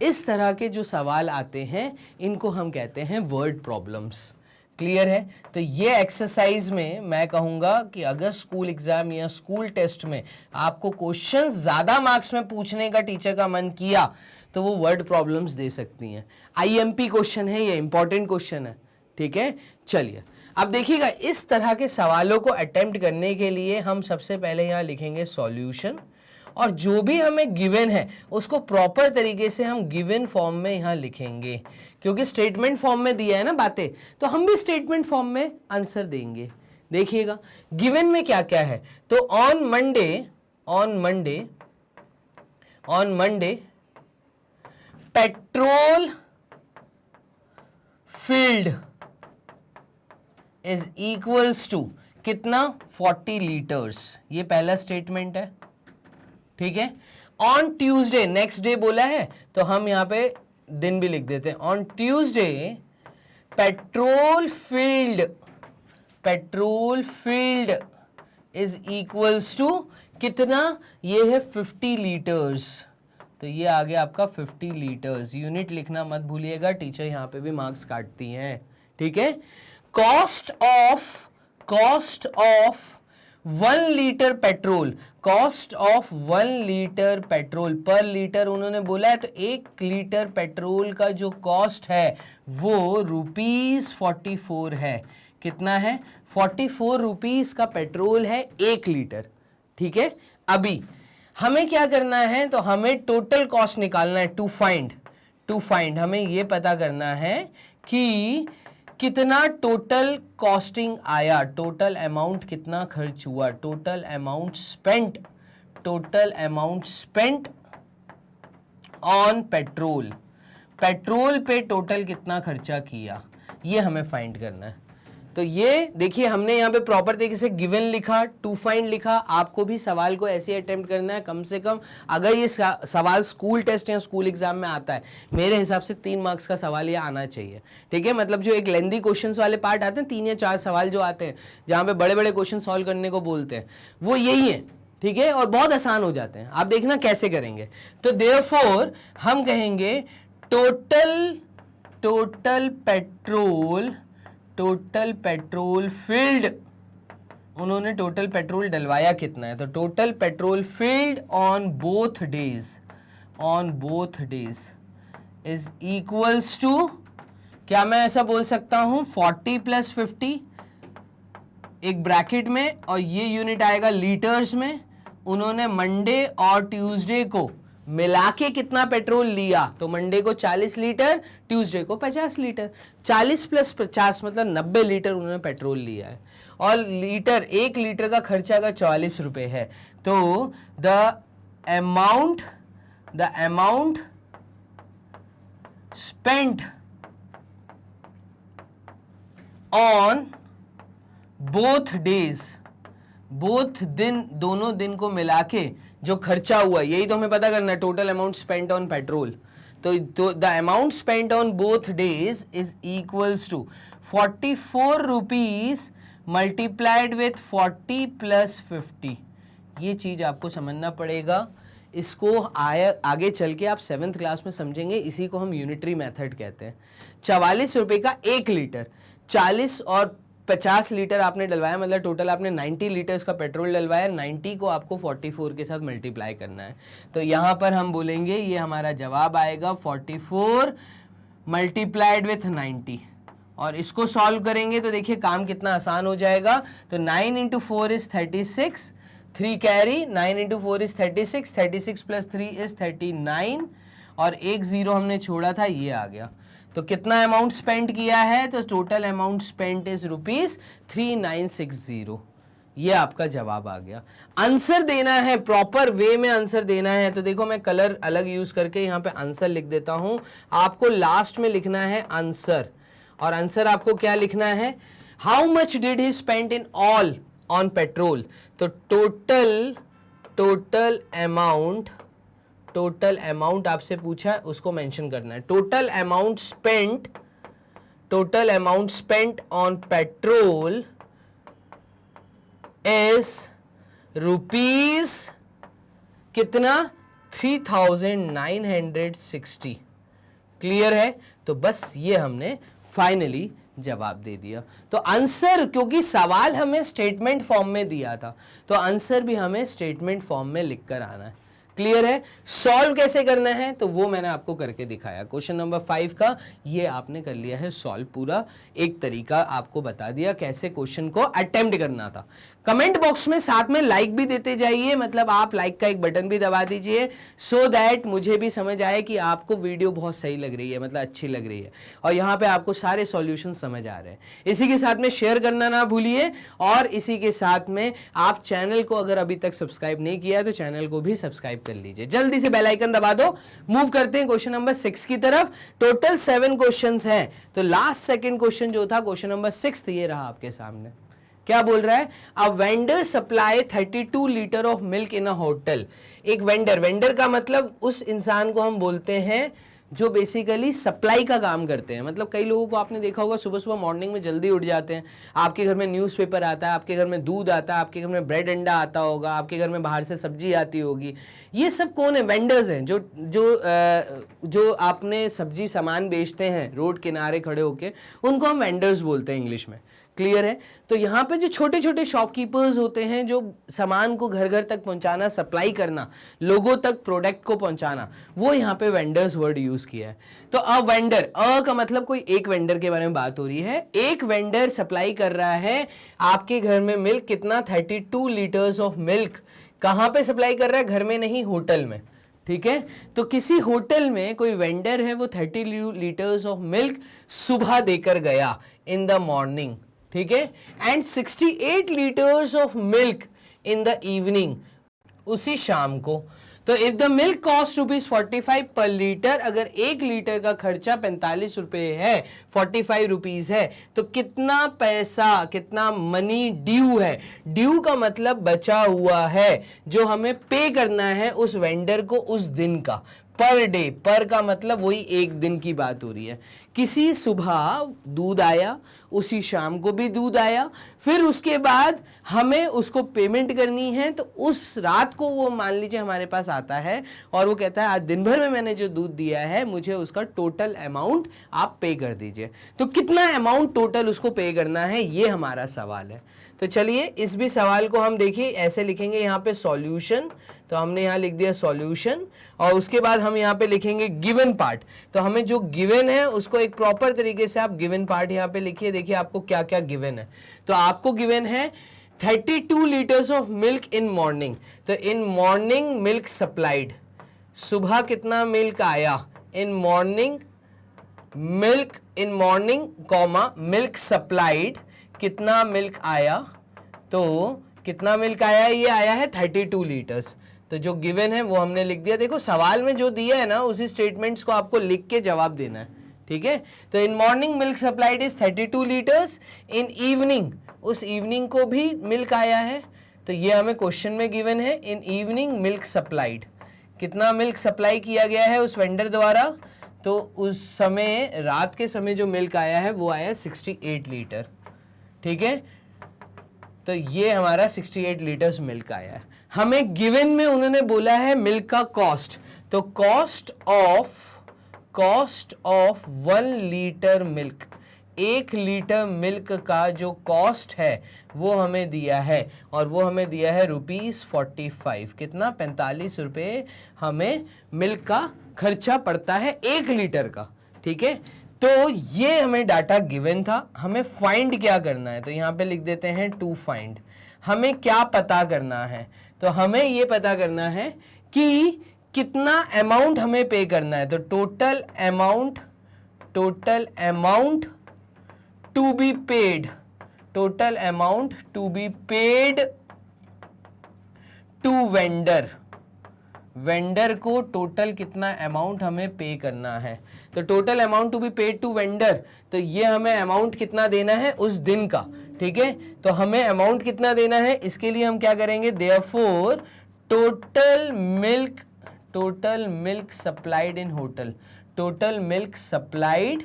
इस तरह के जो सवाल आते हैं इनको हम कहते हैं वर्ड प्रॉब्लम्स। क्लियर है? तो ये एक्सरसाइज में मैं कहूंगा कि अगर स्कूल एग्जाम या स्कूल टेस्ट में आपको क्वेश्चंस ज्यादा मार्क्स में पूछने का टीचर का मन किया तो वो वर्ड प्रॉब्लम्स दे सकती हैं। आईएमपी क्वेश्चन है, ये इंपॉर्टेंट क्वेश्चन है, ठीक है। चलिए अब देखिएगा, इस तरह के सवालों को अटेम्प्ट करने के लिए हम सबसे पहले यहाँ लिखेंगे सॉल्यूशन, और जो भी हमें गिवन है उसको प्रॉपर तरीके से हम गिवन फॉर्म में यहाँ लिखेंगे, क्योंकि स्टेटमेंट फॉर्म में दिया है ना बातें, तो हम भी स्टेटमेंट फॉर्म में आंसर देंगे। देखिएगा गिवन में क्या क्या है, तो on Monday petrol filled is equals to कितना, 40 लीटर्स, ये पहला स्टेटमेंट है, ठीक है। ऑन ट्यूसडे, नेक्स्ट डे बोला है तो हम यहां पे दिन भी लिख देते हैं। On Tuesday petrol filled is equals to कितना, ये है 50 लीटर्स, तो ये आ गया आपका 50 लीटर्स। यूनिट लिखना मत भूलिएगा, टीचर यहाँ पे भी मार्क्स काटती हैं, ठीक है। Cost of 1 litre petrol, cost of 1 litre petrol, पर लीटर उन्होंने बोला है, तो 1 लीटर पेट्रोल का जो कॉस्ट है वो ₹44 है। कितना है, 44 रुपीस का पेट्रोल है 1 लीटर, ठीक है। अभी हमें क्या करना है, तो हमें टोटल कॉस्ट निकालना है, टू फाइंड हमें ये पता करना है कि कितना टोटल कॉस्टिंग आया, टोटल अमाउंट कितना खर्च हुआ, total amount spent on petrol पे टोटल कितना खर्चा किया, ये हमें फाइंड करना है। तो ये देखिए हमने यहाँ पे प्रॉपर तरीके से गिवन लिखा, टू फाइंड लिखा। आपको भी सवाल को ऐसे अटेम्प्ट करना है, कम से कम अगर ये सवाल स्कूल टेस्ट या स्कूल एग्जाम में आता है, मेरे हिसाब से 3 मार्क्स का सवाल ये आना चाहिए, ठीक है। मतलब जो एक लेंदी क्वेश्चंस वाले पार्ट आते हैं, 3 या 4 सवाल जो आते हैं जहाँ पे बड़े बड़े क्वेश्चन सॉल्व करने को बोलते हैं, वो यही है, ठीक है, और बहुत आसान हो जाते हैं। आप देखना कैसे करेंगे। तो देयरफॉर हम कहेंगे टोटल पेट्रोल फील्ड, उन्होंने टोटल पेट्रोल डलवाया कितना है, तो total petrol filled on both days is equals to, क्या मैं ऐसा बोल सकता हूं, 40 + 50 एक ब्रैकेट में, और ये यूनिट आएगा लीटर्स में। उन्होंने मंडे और ट्यूसडे को मिला के कितना पेट्रोल लिया, तो मंडे को 40 लीटर, ट्यूसडे को 50 लीटर, 40 + 50 मतलब 90 लीटर उन्होंने पेट्रोल लिया है। और लीटर, 1 लीटर का खर्चा का 44 रुपए है, तो the amount spent on both days, दोनों दिन को मिला के जो खर्चा हुआ, यही तो हमें पता करना है, total amount spent on petrol. तो the amount spent on both days is equals to 44 rupees multiplied with 40 + 50। ये चीज आपको समझना पड़ेगा, इसको आगे चल के आप 7th क्लास में समझेंगे। इसी को हम यूनिटरी मेथड कहते हैं। 44 रुपए का 1 लीटर, 40 और 50 लीटर आपने डलवाया, मतलब टोटल आपने 90 लीटर्स का पेट्रोल डलवाया। 90 को आपको 44 के साथ मल्टीप्लाई करना है, तो यहाँ पर हम बोलेंगे ये हमारा जवाब आएगा 44 मल्टीप्लाइड विथ 90। और इसको सॉल्व करेंगे तो देखिए काम कितना आसान हो जाएगा। तो 9 × 4 इज 36, 3 कैरी, 9 × 4 इज 36, 36 + 3 इज 39, और 1 0 हमने छोड़ा था, ये आ गया। तो कितना अमाउंट स्पेंड किया है, तो टोटल अमाउंट स्पेंट इज ₹3960। ये आपका जवाब आ गया। आंसर देना है, प्रॉपर वे में आंसर देना है, तो देखो मैं कलर अलग यूज करके यहाँ पे आंसर लिख देता हूं। आपको लास्ट में लिखना है आंसर, और आंसर आपको क्या लिखना है, how much did he spend in all on petrol. तो टोटल अमाउंट आपसे पूछा है, उसको मेंशन करना है। Total amount spent on petrol is rupees कितना, 3960। क्लियर है, तो बस ये हमने फाइनली जवाब दे दिया। तो आंसर, क्योंकि सवाल हमें स्टेटमेंट फॉर्म में दिया था, तो आंसर भी हमें स्टेटमेंट फॉर्म में लिखकर आना है। क्लियर है? सॉल्व कैसे करना है तो वो मैंने आपको करके दिखाया। क्वेश्चन नंबर 5 का ये आपने कर लिया है सॉल्व, पूरा एक तरीका आपको बता दिया कैसे क्वेश्चन को अटेम्प्ट करना था। कमेंट बॉक्स में साथ में लाइक भी देते जाइए, मतलब आप लाइक का एक बटन भी दबा दीजिए सो दैट मुझे भी समझ आए कि आपको वीडियो बहुत सही लग रही है, मतलब अच्छी लग रही है और यहाँ पे आपको सारे सॉल्यूशन समझ आ रहे हैं। इसी के साथ में शेयर करना ना भूलिए और इसी के साथ में आप चैनल को अगर अभी तक सब्सक्राइब नहीं किया तो चैनल को भी सब्सक्राइब कर लीजिए। जल्दी से बेल आइकन दबा दो। मूव करते हैं क्वेश्चन नंबर 6 की तरफ। टोटल 7 क्वेश्चंस हैं, तो लास्ट सेकंड क्वेश्चन जो था क्वेश्चन नंबर 6 ये रहा आपके सामने। क्या बोल रहा है? A vendor supply 32 litre of milk in a hotel. एक वेंडर, वेंडर का मतलब उस इंसान को हम बोलते हैं जो बेसिकली सप्लाई का काम करते हैं। मतलब कई लोगों को आपने देखा होगा सुबह सुबह मॉर्निंग में जल्दी उठ जाते हैं, आपके घर में न्यूज़पेपर आता है, आपके घर में दूध आता है, आपके घर में ब्रेड अंडा आता होगा, आपके घर में बाहर से सब्जी आती होगी। ये सब कौन है? वेंडर्स हैं। जो आपने सब्जी सामान बेचते हैं रोड किनारे खड़े होके, उनको हम वेंडर्स बोलते हैं इंग्लिश में। क्लियर है? तो यहाँ पे जो छोटे छोटे शॉपकीपर्स होते हैं जो सामान को घर घर तक पहुंचाना, सप्लाई करना, लोगों तक प्रोडक्ट को पहुंचाना, वो यहाँ पे वेंडर्स वर्ड यूज किया है। तो अ वेंडर, अ का मतलब कोई एक वेंडर के बारे में बात हो रही है। एक वेंडर सप्लाई कर रहा है आपके घर में मिल्क, कितना? 32 लीटर्स ऑफ मिल्क। कहाँ पे सप्लाई कर रहा है? घर में नहीं, होटल में। ठीक है? तो किसी होटल में कोई वेंडर है, वो 30 लीटर्स ऑफ मिल्क सुबह देकर गया इन द मॉर्निंग। ठीक है? And 68 litres of milk in the evening, उसी शाम को। तो इफ द मिल्क कॉस्ट ₹45 पर लीटर, अगर 1 लीटर का खर्चा 45 रुपए है, 45 रुपीज है, तो कितना पैसा, कितना मनी ड्यू है? ड्यू का मतलब बचा हुआ है, जो हमें पे करना है उस वेंडर को उस दिन का। पर डे, पर का मतलब वही एक दिन की बात हो रही है। किसी सुबह दूध आया, उसी शाम को भी दूध आया, फिर उसके बाद हमें उसको पेमेंट करनी है, तो उस रात को वो मान लीजिए हमारे पास आता है और वो कहता है आज दिन भर में मैंने जो दूध दिया है मुझे उसका टोटल अमाउंट आप पे कर दीजिए। तो कितना अमाउंट टोटल उसको पे करना है, ये हमारा सवाल है। तो चलिए इस भी सवाल को हम देखिए, ऐसे लिखेंगे यहाँ पे सॉल्यूशन, तो हमने यहाँ लिख दिया सॉल्यूशन और उसके बाद हम यहाँ पे लिखेंगे गिवन पार्ट। तो हमें जो गिवन है उसको एक प्रॉपर तरीके से आप गिवन पार्ट यहाँ पे लिखिए। देखिए आपको क्या क्या गिवन है। तो आपको गिवन है 32 litres of milk in morning. तो इन मॉर्निंग मिल्क सप्लाइड, सुबह कितना मिल्क आया? In morning milk, in morning comma milk supplied, कितना मिल्क आया? तो कितना मिल्क आया? ये आया है 32 लीटर्स। तो जो गिवन है वो हमने लिख दिया। देखो सवाल में जो दिया है ना उसी स्टेटमेंट्स को आपको लिख के जवाब देना है। ठीक है? तो in morning milk supplied is 32 litres, in evening, उस इवनिंग को भी मिल्क आया है, तो ये हमें क्वेश्चन में गिवन है। इन इवनिंग मिल्क सप्लाइड, कितना मिल्क सप्लाई किया गया है उस वेंडर द्वारा? तो उस समय, रात के समय जो मिल्क आया है वो आया 68 लीटर। ठीक है? तो ये हमारा 68 लीटर्स मिल्क आया है। हमें गिवन में उन्होंने बोला है मिल्क का कॉस्ट, तो cost of 1 litre milk, 1 litre milk का जो कॉस्ट है वो हमें दिया है और वो हमें दिया है ₹45। कितना? 45 रुपये हमें मिल्क का खर्चा पड़ता है 1 लीटर का। ठीक है? तो ये हमें डाटा गिवन था। हमें फाइंड क्या करना है? तो यहाँ पे लिख देते हैं टू फाइंड। हमें क्या पता करना है? तो हमें ये पता करना है कि कितना अमाउंट हमें पे करना है। तो total amount to be paid, total amount to be paid to vendor, vendor को टोटल कितना अमाउंट हमें पे करना है। तो total amount to be paid to vendor, तो ये हमें अमाउंट कितना देना है उस दिन का। ठीक है? तो हमें अमाउंट कितना देना है, इसके लिए हम क्या करेंगे? Therefore total milk supplied in hotel, total milk supplied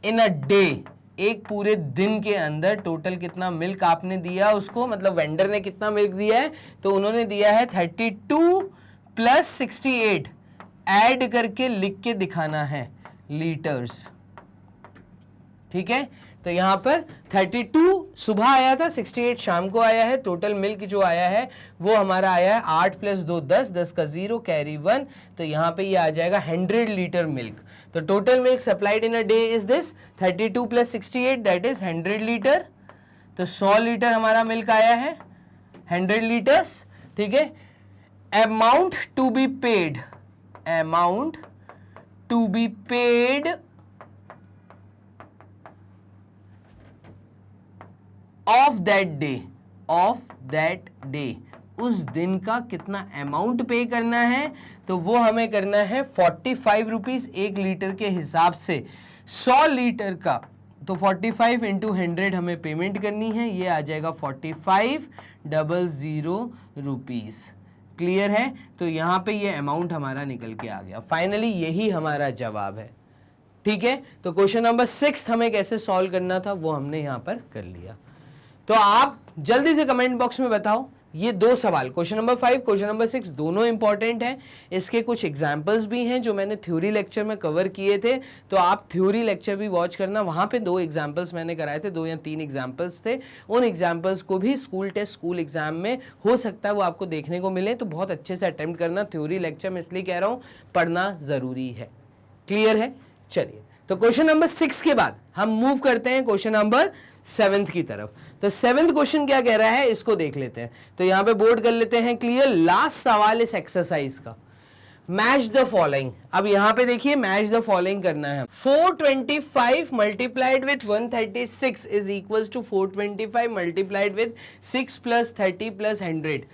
in a day, एक पूरे दिन के अंदर टोटल कितना मिल्क आपने दिया उसको, मतलब वेंडर ने कितना मिल्क दिया है? तो उन्होंने दिया है 32 प्लस 68, ऐड करके लिख के दिखाना है लीटर्स। ठीक है? तो यहाँ पर 32 सुबह आया था, 68 शाम को आया है। टोटल मिल्क जो आया है वो हमारा आया है 8 + 2 10, 10 का 0 कैरी 1, तो यहाँ पे ये आ जाएगा 100 लीटर मिल्क। तो total milk supplied in a day is this 32 + 68 that is 100 litre. तो 100 लीटर हमारा मिल्क आया है, 100 लीटर्स, ठीक है। Amount to be paid, amount to be paid of that day, of that day, उस दिन का कितना अमाउंट पे करना है, तो वो हमें करना है 45 रुपीज 1 लीटर के हिसाब से। 100 लीटर का तो 45 × 100 हमें पेमेंट करनी है, ये आ जाएगा 4500 रुपीज। क्लियर है? तो यहाँ पे ये अमाउंट हमारा निकल के आ गया। फाइनली यही हमारा जवाब है, ठीक है। तो क्वेश्चन नंबर 6 हमें कैसे सॉल्व करना था वो हमने यहाँ पर कर लिया। तो आप जल्दी से कमेंट बॉक्स में बताओ, ये 2 सवाल क्वेश्चन नंबर 5, क्वेश्चन नंबर 6 दोनों इंपॉर्टेंट हैं। इसके कुछ एग्जाम्पल्स भी हैं जो मैंने थ्योरी लेक्चर में कवर किए थे, तो आप थ्योरी लेक्चर भी वॉच करना, वहाँ पे 2 एग्जाम्पल्स मैंने कराए थे, 2 या 3 एग्जाम्पल्स थे। उन एग्जाम्पल्स को भी स्कूल टेस्ट, स्कूल एग्जाम में हो सकता है वो आपको देखने को मिले, तो बहुत अच्छे से अटेम्प्ट करना। थ्योरी लेक्चर में इसलिए कह रहा हूँ पढ़ना ज़रूरी है। क्लियर है? चलिए, तो क्वेश्चन नंबर 6 के बाद हम मूव करते हैं क्वेश्चन नंबर 7 की तरफ। तो 7th क्वेश्चन क्या कह रहा है इसको देख लेते हैं। तो यहां पे बोर्ड कर लेते हैं क्लियर। लास्ट सवाल इस एक्सरसाइज का, मैच द फॉलोइंग। अब यहां पे देखिए मैच द फॉलोइंग करना है। 425 multiplied with 136 is equals to 425 multiplied with 6 + 30 + 100।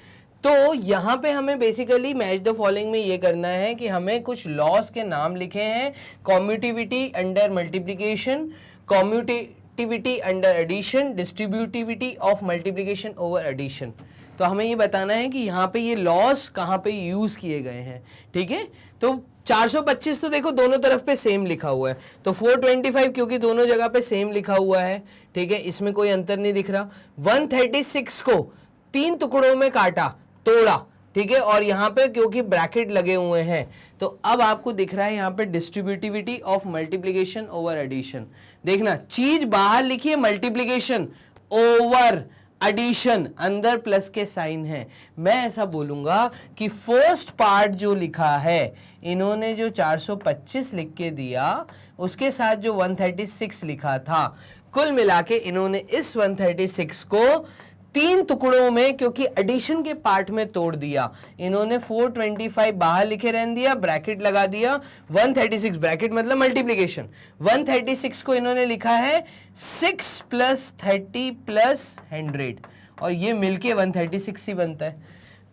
तो यहाँ पे हमें बेसिकली मैच द फॉलोइंग में ये करना है कि हमें कुछ लॉस के नाम लिखे हैं, commutativity under multiplication, commutativity under addition, distributivity of multiplication over addition. तो हमें ये बताना है कि यहाँ पे ये लॉस कहाँ पे यूज किए गए हैं, ठीक है। तो 425 तो देखो दोनों तरफ पे सेम लिखा हुआ है, तो 425 क्योंकि दोनों जगह पे सेम लिखा हुआ है, ठीक है, इसमें कोई अंतर नहीं दिख रहा। 136 को 3 टुकड़ों में काटा, तोड़ा, ठीक है, और यहाँ पे क्योंकि ब्रैकेट लगे हुए हैं तो अब आपको दिख रहा है यहाँ पे distributivity of multiplication over addition. देखना चीज बाहर लिखी है मल्टीप्लिकेशन ओवर एडिशन, अंदर प्लस के साइन है। मैं ऐसा बोलूंगा कि फर्स्ट पार्ट जो लिखा है, इन्होंने जो 425 लिख के दिया उसके साथ जो 136 लिखा था, कुल मिला के इन्होंने इस 136 को 3 टुकड़ों में क्योंकि एडिशन के पार्ट में तोड़ दिया। इन्होंने 425 बाहर लिखे रहने दिया, ब्रैकेट लगा दिया, 136 ब्रैकेट मतलब मल्टीप्लिकेशन, 136 को इन्होंने लिखा है 6 + 30 + 100 और ये मिलके 136 ही बनता है।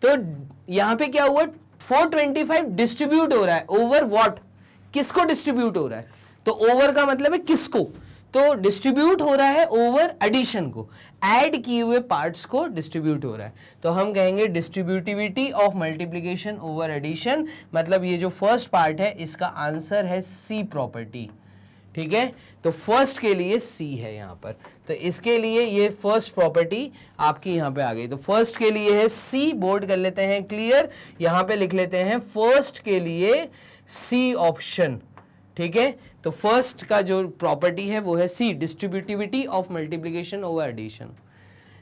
तो यहां पे क्या हुआ, 425 डिस्ट्रीब्यूट हो रहा है ओवर व्हाट, किसको डिस्ट्रीब्यूट हो रहा है, तो ओवर का मतलब है किसको, तो डिस्ट्रीब्यूट हो रहा है ओवर एडिशन को, ऐड किए हुए पार्ट्स को डिस्ट्रीब्यूट हो रहा है। तो हम कहेंगे distributivity of multiplication over addition, मतलब ये जो फर्स्ट पार्ट है इसका आंसर है सी प्रॉपर्टी, ठीक है। तो फर्स्ट के लिए सी है यहाँ पर, तो इसके लिए ये फर्स्ट प्रॉपर्टी आपकी यहाँ पे आ गई। तो फर्स्ट के लिए है सी, बोर्ड कर लेते हैं क्लियर, यहाँ पे लिख लेते हैं फर्स्ट के लिए सी ऑप्शन, ठीक है। तो फर्स्ट का जो प्रॉपर्टी है वो है C, distributivity of multiplication over addition.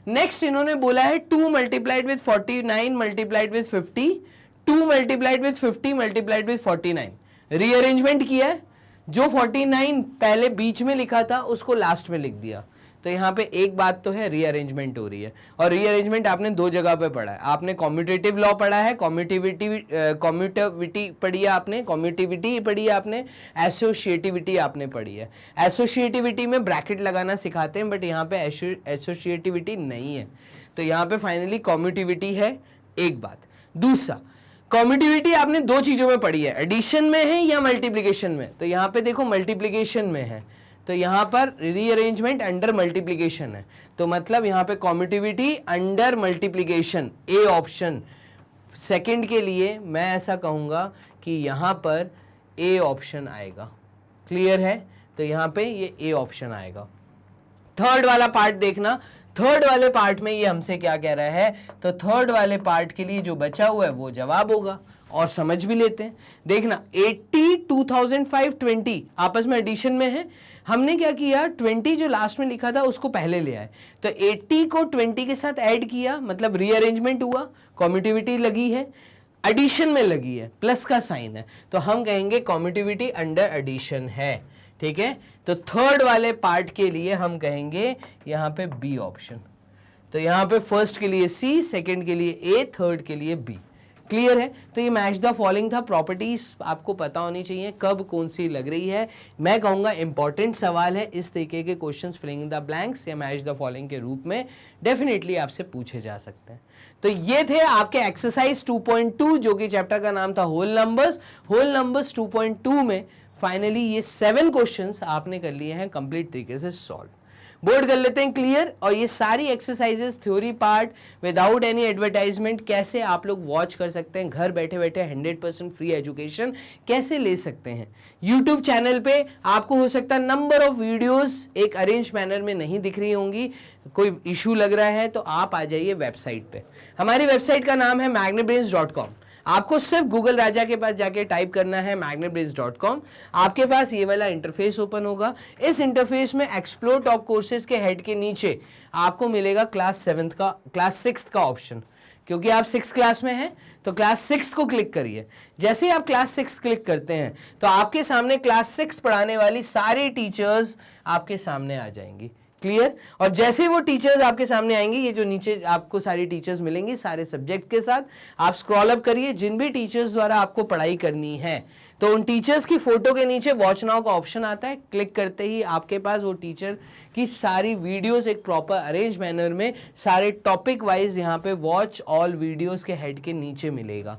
Next इन्होंने बोला है 2 multiplied with 49 multiplied with 50, 2 multiplied with 50 multiplied with 49। Rearrangement किया है, जो 49 पहले बीच में लिखा था उसको लास्ट में लिख दिया। तो यहाँ पे एक बात तो है रीअरेंजमेंट हो रही है, और रीअरेंजमेंट आपने 2 जगह पे पढ़ा है। आपने कॉम्यूटेटिव लॉ पढ़ा है, कॉम्यूटिविटी पढ़ी है आपने, कॉम्यूटिविटी पढ़ी है आपने, एसोसिएटिविटी आपने पढ़ी है। एसोसिएटिविटी में ब्रैकेट लगाना सिखाते हैं, बट यहाँ पे एसोसिएटिविटी नहीं है। तो यहाँ पे फाइनली कॉम्यूटिविटी है, एक बात। दूसरा, कॉम्यूटिविटी आपने 2 चीजों में पढ़ी है, एडिशन में है या मल्टीप्लिकेशन में। तो यहाँ पे देखो मल्टीप्लिकेशन में है, तो यहाँ पर रीअरेंजमेंट अंडर मल्टीप्लिकेशन है, तो मतलब यहाँ पे commutativity under multiplication, A option. Second के लिए मैं ऐसा कहूँगा कि यहाँ पर ए ऑप्शन आएगा। क्लियर है? तो यहाँ पे ये ए ऑप्शन आएगा। थर्ड वाला पार्ट देखना, थर्ड वाले पार्ट में ये हमसे क्या कह रहा है, तो थर्ड वाले पार्ट के लिए जो बचा हुआ है वो जवाब होगा, और समझ भी लेते हैं। देखना 80, 2005, 20 आपस में एडिशन में है, हमने क्या किया, 20 जो लास्ट में लिखा था उसको पहले ले आए, तो 80 को 20 के साथ ऐड किया, मतलब रीअरेंजमेंट हुआ, कॉम्यूटिविटी लगी है, एडिशन में लगी है, प्लस का साइन है, तो हम कहेंगे कॉम्यूटिविटी अंडर एडिशन है। ठीक है, तो थर्ड वाले पार्ट के लिए हम कहेंगे यहां पे बी ऑप्शन। तो यहां पे फर्स्ट के लिए सी, सेकंड के लिए ए, थर्ड के लिए बी। क्लियर है? तो ये मैच द फॉलोइंग था। प्रॉपर्टीज आपको पता होनी चाहिए कब कौन सी लग रही है। मैं कहूंगा इंपॉर्टेंट सवाल है, इस तरीके के क्वेश्चंस फिलिंग द ब्लैंक्स या मैच द फॉलोइंग के रूप में डेफिनेटली आपसे पूछे जा सकते हैं। तो ये थे आपके एक्सरसाइज 2.2 जो कि चैप्टर का नाम था होल नंबर्स। होल नंबर्स 2.2 में फाइनली ये 7 क्वेश्चंस आपने कर लिए हैं कंप्लीट तरीके से सॉल्व। बोर्ड कर लेते हैं क्लियर। और ये सारी exercises theory part without any advertisement कैसे आप लोग वॉच कर सकते हैं, घर बैठे बैठे 100% फ्री एजुकेशन कैसे ले सकते हैं। यूट्यूब चैनल पे आपको हो सकता है नंबर ऑफ वीडियोस एक अरेंज मैनर में नहीं दिख रही होंगी, कोई इशू लग रहा है तो आप आ जाइए वेबसाइट पे। हमारी वेबसाइट का नाम है magnetbrains.com। आपको सिर्फ गूगल राजा के पास जाके टाइप करना है magnetbrains.com। आपके पास ये वाला इंटरफेस ओपन होगा। इस इंटरफेस में एक्सप्लोर टॉप कोर्सेज के हेड के नीचे आपको मिलेगा क्लास 6 का ऑप्शन। क्योंकि आप 6 क्लास में हैं तो क्लास 6 को क्लिक करिए। जैसे ही आप क्लास 6 क्लिक करते हैं तो आपके सामने क्लास 6 पढ़ाने वाली सारी टीचर्स आपके सामने आ जाएंगी। क्लियर? और जैसे वो टीचर्स आपके सामने आएंगे, ये जो नीचे आपको सारी टीचर्स मिलेंगी सारे सब्जेक्ट के साथ, आप स्क्रॉल अप करिए। जिन भी टीचर्स द्वारा आपको पढ़ाई करनी है तो उन टीचर्स की फोटो के नीचे वॉच नाउ का ऑप्शन आता है। क्लिक करते ही आपके पास वो टीचर की सारी वीडियोस एक प्रॉपर अरेंज मैनर में सारे टॉपिक वाइज यहाँ पे वॉच ऑल वीडियोस के हेड के नीचे मिलेगा।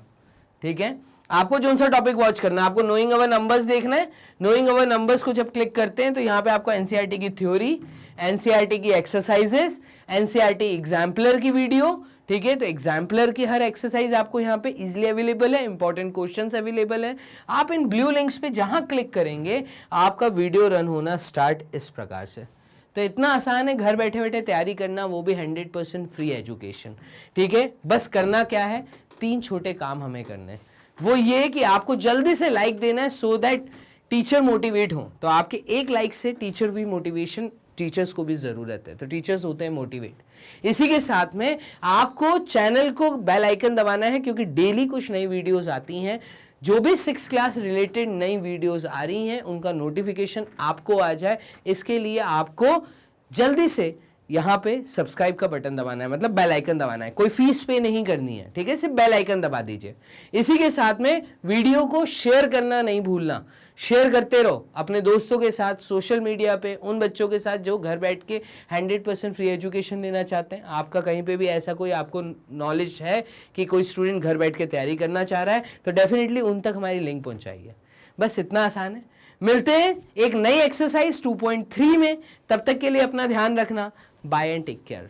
ठीक है, आपको जो सा टॉपिक वॉच करना है, आपको नोइंग अवर नंबर्स देखना है। नोइंग अवर नंबर्स को जब क्लिक करते हैं तो यहाँ पे आपको एनसीईआरटी की थ्योरी, एनसीईआरटी की एक्सरसाइजेस, एनसीईआरटी एग्जाम्पलर की वीडियो, ठीक है, तो एग्जाम्पलर की हर एक्सरसाइज आपको यहाँ पे इजीली अवेलेबल है, इंपॉर्टेंट क्वेश्चंस अवेलेबल है। आप इन ब्लू लिंक्स पे जहां क्लिक करेंगे आपका वीडियो रन होना स्टार्ट इस प्रकार से। तो इतना आसान है घर बैठे बैठे तैयारी करना, वो भी 100% फ्री एजुकेशन। ठीक है, बस करना क्या है, 3 छोटे काम हमें करने हैं। वो ये कि आपको जल्दी से लाइक देना है सो दैट टीचर मोटिवेट हो। तो आपके एक लाइक से टीचर भी मोटिवेशन, टीचर्स को भी जरूरत है, तो टीचर्स होते हैं मोटिवेट। इसी के साथ में आपको चैनल को बेल आइकन दबाना है क्योंकि डेली कुछ नई वीडियोस आती हैं। जो भी 6 क्लास रिलेटेड नई वीडियोस आ रही हैं उनका नोटिफिकेशन आपको आ जाए, इसके लिए आपको जल्दी से यहाँ पे सब्सक्राइब का बटन दबाना है, मतलब बेल आइकन दबाना है। कोई फीस पे नहीं करनी है, ठीक है, सिर्फ बेल आइकन दबा दीजिए। इसी के साथ में वीडियो को शेयर करना नहीं भूलना। शेयर करते रहो अपने दोस्तों के साथ, सोशल मीडिया पे, उन बच्चों के साथ जो घर बैठ के 100% फ्री एजुकेशन लेना चाहते हैं। आपका कहीं पे भी ऐसा कोई आपको नॉलेज है कि कोई स्टूडेंट घर बैठ के तैयारी करना चाह रहा है तो डेफिनेटली उन तक हमारी लिंक पहुंचाइए। बस इतना आसान है। मिलते हैं एक नई एक्सरसाइज 2.3 में, तब तक के लिए अपना ध्यान रखना। Bye and take care.